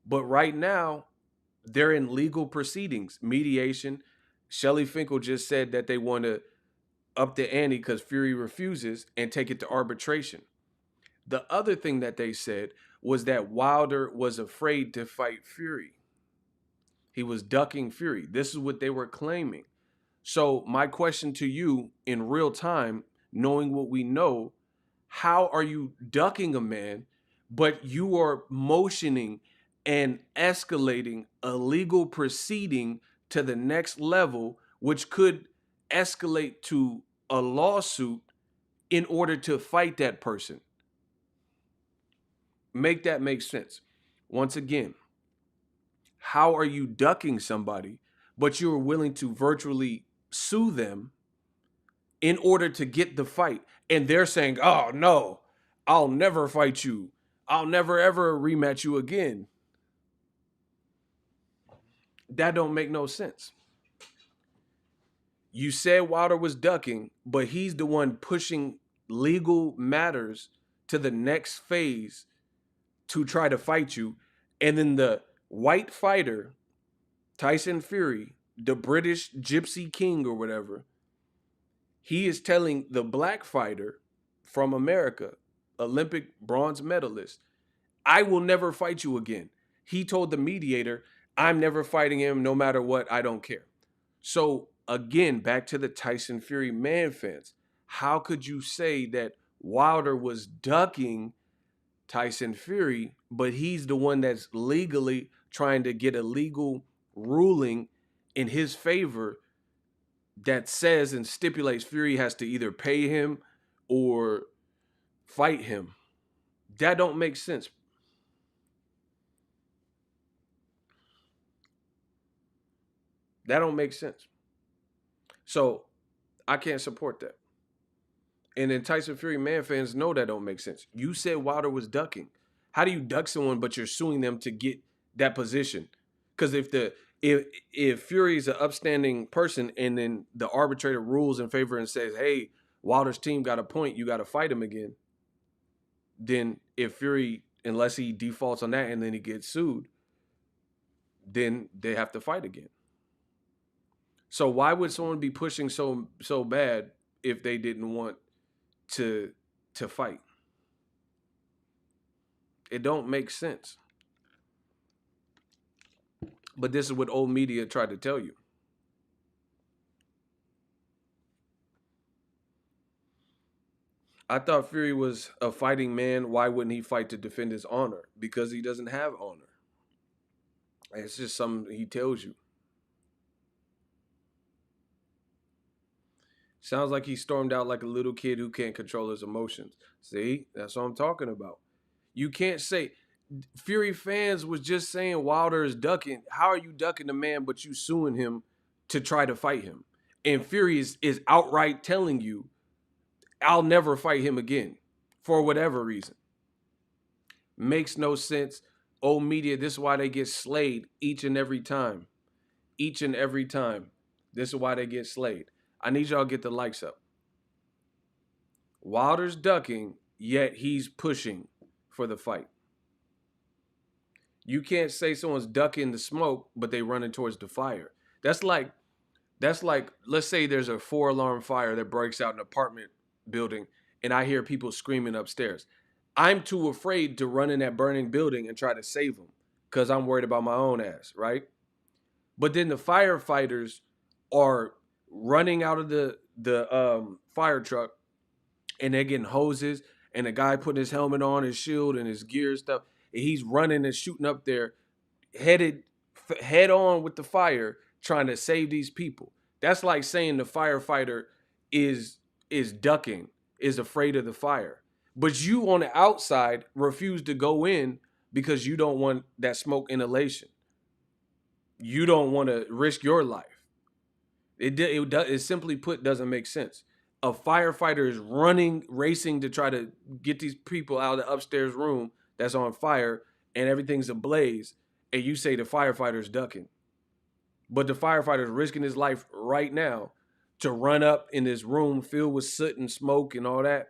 But right now, they're in legal proceedings, mediation. Shelly Finkel just said that they want to up the ante because Fury refuses and take it to arbitration. The other thing that they said was that Wilder was afraid to fight Fury. He was ducking Fury. This is what they were claiming. So my question to you in real time, knowing what we know, how are you ducking a man, but you are motioning and escalating a legal proceeding to the next level, which could escalate to a lawsuit in order to fight that person? Make that make sense. Once again, how are you ducking somebody, but you're willing to virtually sue them in order to get the fight? And they're saying, oh no, I'll never fight you. I'll never ever rematch you again. That don't make no sense. You said Wilder was ducking, but he's the one pushing legal matters to the next phase to try to fight you. And then the white fighter, Tyson Fury, the British Gypsy King or whatever, he is telling the black fighter from America, Olympic bronze medalist, I will never fight you again. He told the mediator, I'm never fighting him no matter what. I don't care. So again, back to the Tyson Fury man fans. How could you say that Wilder was ducking Tyson Fury, but he's the one that's legally trying to get a legal ruling in his favor that says and stipulates Fury has to either pay him or fight him? That don't make sense. That don't make sense. So I can't support that. And then Tyson Fury man fans know that don't make sense. You said Wilder was ducking. How do you duck someone but you're suing them to get that position? Because if Fury is an upstanding person and then the arbitrator rules in favor and says, hey, Wilder's team got a point, you got to fight him again. Then if Fury, unless he defaults on that and then he gets sued, then they have to fight again. So why would someone be pushing so bad if they didn't want to fight? It don't make sense. But this is what old media tried to tell you. I thought Fury was a fighting man. Why wouldn't he fight to defend his honor? Because he doesn't have honor. It's just something he tells you. Sounds like he stormed out like a little kid who can't control his emotions. See, that's what I'm talking about. You can't say Fury fans was just saying Wilder is ducking. How are you ducking the man but you suing him to try to fight him? And Fury is outright telling you, I'll never fight him again for whatever reason. Makes no sense. Old media, this is why they get slayed each and every time. Each and every time. This is why they get slayed. I need y'all to get the likes up. Wilder's ducking, yet he's pushing for the fight. You can't say someone's ducking the smoke, but they running towards the fire. That's like, let's say there's a 4-alarm fire that breaks out in an apartment building, and I hear people screaming upstairs. I'm too afraid to run in that burning building and try to save them. because I'm worried about my own ass, right? But then the firefighters are running out of the fire truck, and they're getting hoses, and the guy putting his helmet on, his shield, and his gear and stuff, and he's running and shooting up there, headed head on with the fire, trying to save these people. That's like saying the firefighter is is ducking, is afraid of the fire. But you on the outside refuse to go in because you don't want that smoke inhalation. You don't want to risk your life. It simply put doesn't make sense. A firefighter is running, racing to try to get these people out of the upstairs room that's on fire and everything's ablaze, and you say the firefighter's ducking. But the firefighter's risking his life right now to run up in this room filled with soot and smoke and all that.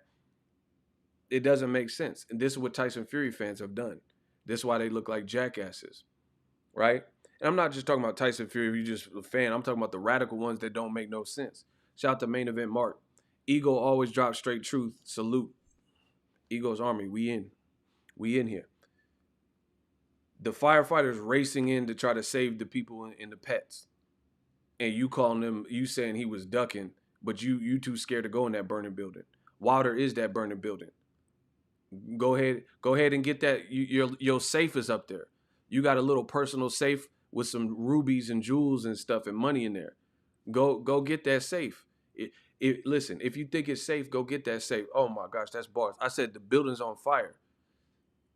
It doesn't make sense. And this is what Tyson Fury fans have done. This is why they look like jackasses, right? And I'm not just talking about Tyson Fury if you're just a fan. I'm talking about the radical ones that don't make no sense. Shout out to Main Event Mark. Ego always drops straight truth. Salute. Ego's Army. We in. We in here. The firefighters racing in to try to save the people and the pets. And you calling them, you saying he was ducking, but you too scared to go in that burning building. Wilder is that burning building. Go ahead and get that. Your safe is up there. You got a little personal safe with some rubies and jewels and stuff and money in there. Go get that safe. Listen, if you think it's safe, go get that safe. Oh my gosh, that's bars. I said the building's on fire.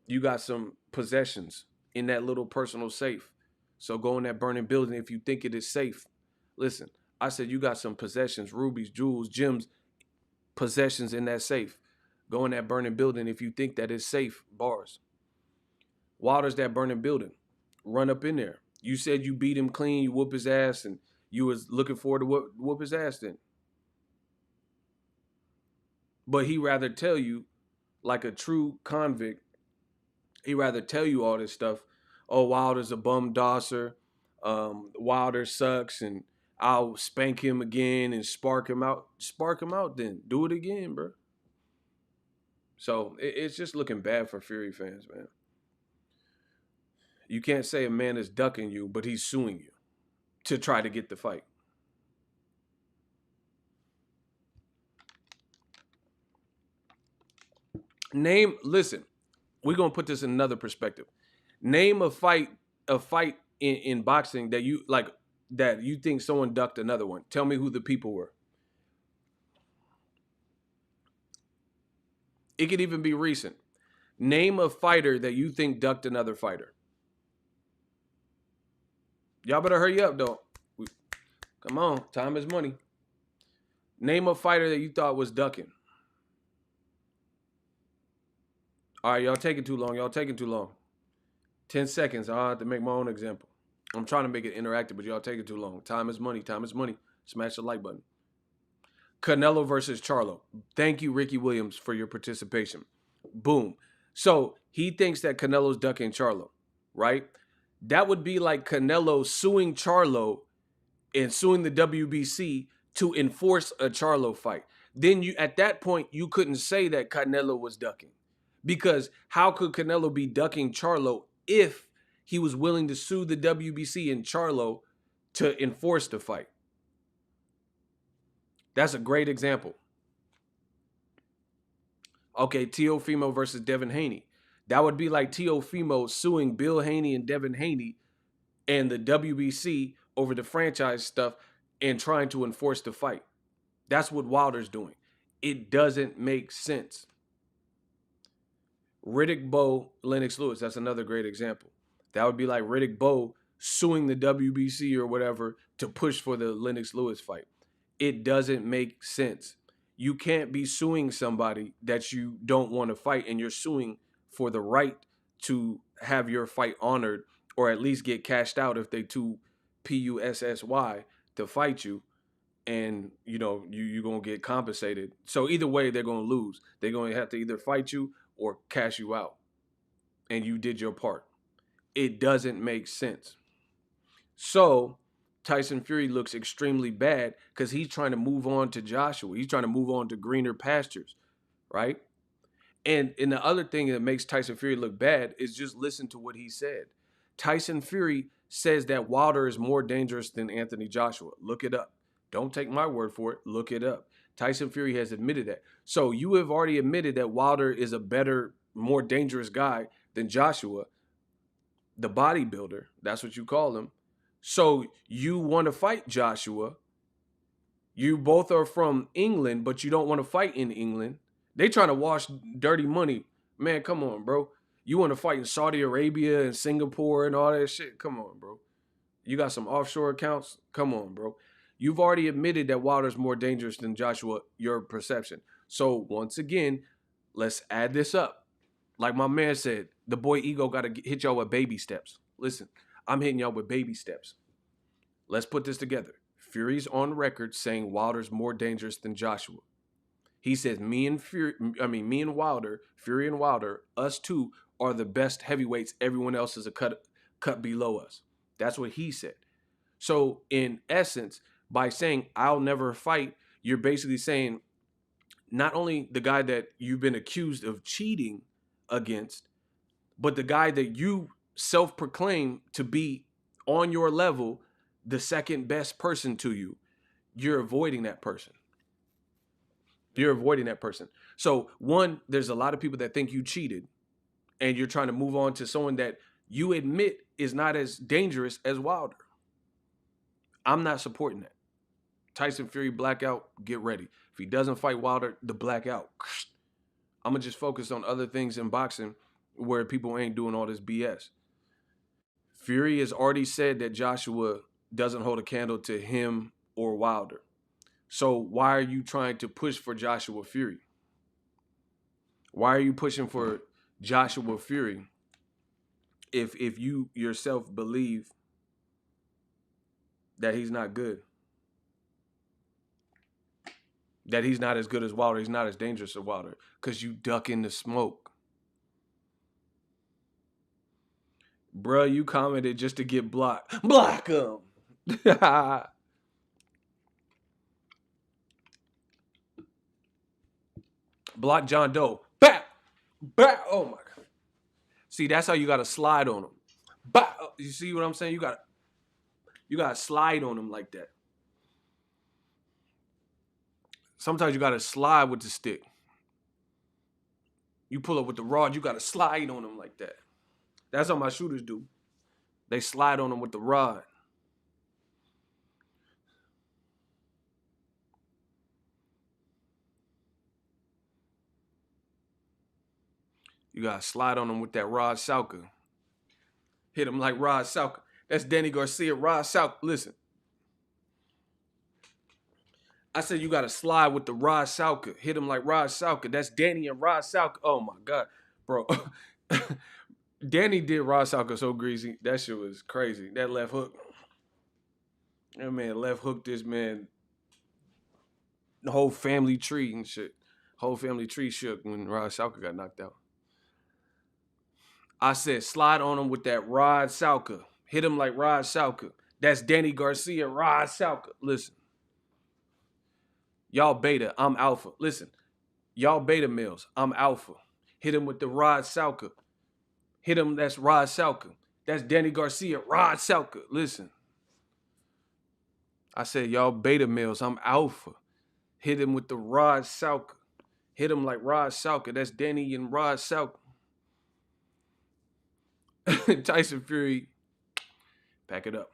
You got some possessions in that little personal safe. So go in that burning building if you think it is safe. Listen, I said you got some possessions, rubies, jewels, gems, possessions in that safe. Go in that burning building if you think that is safe. Bars. Wilder's that burning building. Run up in there. You said you beat him clean, you whoop his ass, and you was looking forward to whoop his ass then. But he rather tell you, like a true convict, he rather tell you all this stuff. Oh, Wilder's a bum dosser. Wilder sucks, and I'll spank him again and spark him out. Spark him out then. Do it again, bro. So it's just looking bad for Fury fans, man. You can't say a man is ducking you, but he's suing you to try to get the fight. Listen, we're gonna put this in another perspective. Name a fight in boxing that you like that you think someone ducked another one. Tell me who the people were. It could even be recent. Name a fighter that you think ducked another fighter. Y'all better hurry up, though. Come on, time is money. Name a fighter that you thought was ducking. All right, y'all taking too long. 10 seconds. I'll have to make my own example. I'm trying to make it interactive, but y'all taking too long. Time is money. Smash the like button. Canelo versus Charlo. Thank you, Ricky Williams, for your participation. Boom. So he thinks that Canelo's ducking Charlo, right? That would be like Canelo suing Charlo and suing the WBC to enforce a Charlo fight. Then at that point, you couldn't say that Canelo was ducking. Because how could Canelo be ducking Charlo if he was willing to sue the WBC and Charlo to enforce the fight? That's a great example. Okay, Teofimo versus Devin Haney. That would be like Teofimo suing Bill Haney and Devin Haney and the WBC over the franchise stuff and trying to enforce the fight. That's what Wilder's doing. It doesn't make sense. Riddick Bowe, Lennox Lewis, that's another great example. That would be like Riddick Bowe suing the WBC or whatever to push for the Lennox Lewis fight. It doesn't make sense. You can't be suing somebody that you don't want to fight, and you're suing for the right to have your fight honored or at least get cashed out if they too PUSSY to fight you, and you're gonna get compensated. So either way, they're gonna lose. They're gonna have to either fight you or cash you out, and you did your part. It doesn't make sense. So Tyson Fury looks extremely bad because he's trying to move on to Joshua. He's trying to move on to greener pastures, right? And the other thing that makes Tyson Fury look bad is just listen to what he said. Tyson Fury says that Wilder is more dangerous than Anthony Joshua. Look it up. Don't take my word for it. Look it up. Tyson Fury has admitted that. So you have already admitted that Wilder is a better, more dangerous guy than Joshua, the bodybuilder. That's what you call him. So you want to fight Joshua. You both are from England, but you don't want to fight in England. They trying to wash dirty money. Man, come on, bro. You want to fight in Saudi Arabia and Singapore and all that shit? Come on, bro. You got some offshore accounts? Come on, bro. You've already admitted that Wilder's more dangerous than Joshua, your perception. So once again, let's add this up. Like my man said, the boy ego got to hit y'all with baby steps. Listen, I'm hitting y'all with baby steps. Let's put this together. Fury's on record saying Wilder's more dangerous than Joshua. He says me and Wilder, Fury and Wilder, us two are the best heavyweights. Everyone else is a cut below us. That's what he said. So in essence, by saying I'll never fight, you're basically saying not only the guy that you've been accused of cheating against, but the guy that you self-proclaim to be on your level, the second best person to you, you're avoiding that person. You're avoiding that person. So one, there's a lot of people that think you cheated and you're trying to move on to someone that you admit is not as dangerous as Wilder. I'm not supporting that. Tyson Fury, blackout, get ready. If he doesn't fight Wilder, the blackout. I'm going to just focus on other things in boxing where people ain't doing all this BS. Fury has already said that Joshua doesn't hold a candle to him or Wilder. So why are you trying to push for Joshua Fury? Why are you pushing for Joshua Fury if you yourself believe that he's not good? That he's not as good as Wilder, he's not as dangerous as Wilder, because you duck in the smoke. Bruh, you commented just to get blocked. Block him! Block John Doe. Bap! Bap! Oh my God. See, that's how you got to slide on him. Bap! You see what I'm saying? You got to slide on him like that. Sometimes you got to slide with the stick. You pull up with the rod, you got to slide on him like that. That's how my shooters do. They slide on him with the rod. You got to slide on him with that Rod Salka. Hit him like Rod Salka. That's Danny Garcia, Rod Salka. Listen. I said you got to slide with the Rod Salka. Hit him like Rod Salka. That's Danny and Rod Salka. Oh, my God. Bro. Danny did Rod Salka so greasy. That shit was crazy. That left hook. That man left hooked this man. The whole family tree and shit. Whole family tree shook when Rod Salka got knocked out. I said slide on him with that Rod Salka. Hit him like Rod Salka. That's Danny Garcia, Rod Salka. Listen. Y'all beta, I'm alpha. Listen. Y'all beta males, I'm alpha. Hit him with the Rod Salka. Hit him, that's Rod Salka. That's Danny Garcia, Rod Salka. Listen. I said, y'all beta males, I'm alpha. Hit him with the Rod Salka. Hit him like Rod Salka. That's Danny and Rod Salka. Tyson Fury, pack it up.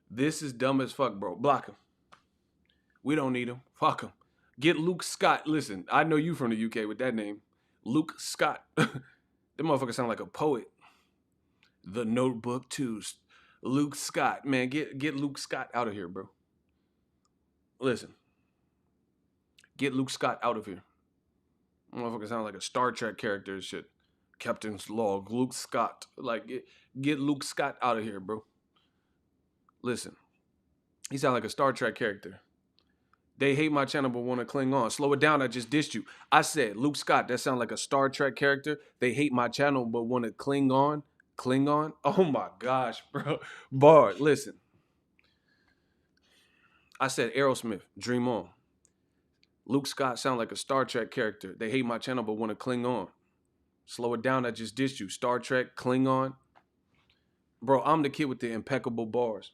This is dumb as fuck, bro. Block him. We don't need him. Fuck him. Get Luke Scott. Listen, I know you from the UK with that name. Luke Scott. That motherfucker sound like a poet. The Notebook 2. Luke Scott. Man, get Luke Scott out of here, bro. Listen. Get Luke Scott out of here. Motherfucker sound like a Star Trek character and shit. Captain's Log. Luke Scott. Like, get Luke Scott out of here, bro. Listen. He sound like a Star Trek character. They hate my channel but want to cling on. Slow it down, I just dissed you. I said, Luke Scott, that sound like a Star Trek character. They hate my channel but want to cling on. Cling on? Oh my gosh, bro. Bard, listen. I said Aerosmith, Dream On. Luke Scott sound like a Star Trek character. They hate my channel but want to cling on. Slow it down. I just dissed you. Star Trek, Klingon. Bro, I'm the kid with the impeccable bars.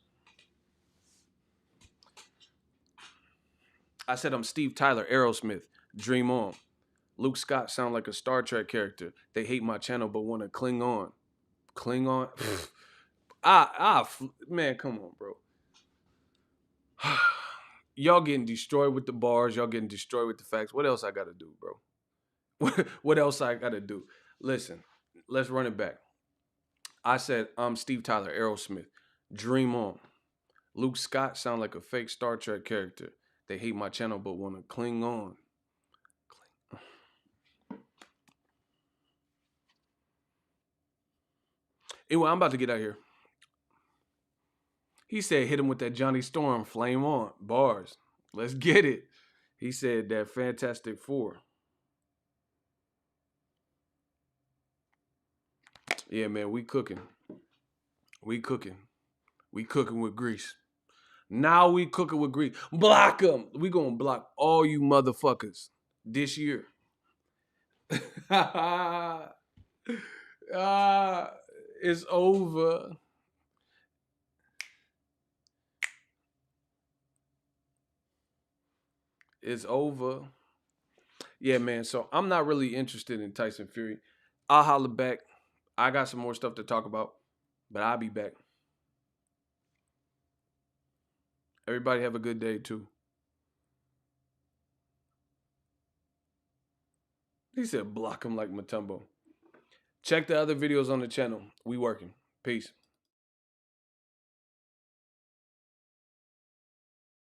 I said I'm Steve Tyler, Aerosmith. Dream on. Luke Scott sound like a Star Trek character. They hate my channel but want to cling on. Cling on? Man, come on, bro. Y'all getting destroyed with the bars. Y'all getting destroyed with the facts. What else I got to do, bro? What else I got to do? Listen, let's run it back. I said I'm Steve Tyler, Aerosmith. Dream on. Luke Scott sound like a fake Star Trek character. They hate my channel but want to cling on. Anyway, I'm about to get out of here. He said, hit him with that Johnny Storm, flame on. Bars. Let's get it. He said that Fantastic Four. Yeah, man, we cooking. We cooking. We cooking with grease. Now we cooking with grease. Block them. We gonna block all you motherfuckers this year. It's over. It's over. Yeah, man. So I'm not really interested in Tyson Fury. I'll holler back. I got some more stuff to talk about, but I'll be back. Everybody have a good day too. He said block him like Matumbo. Check the other videos on the channel. We working. Peace.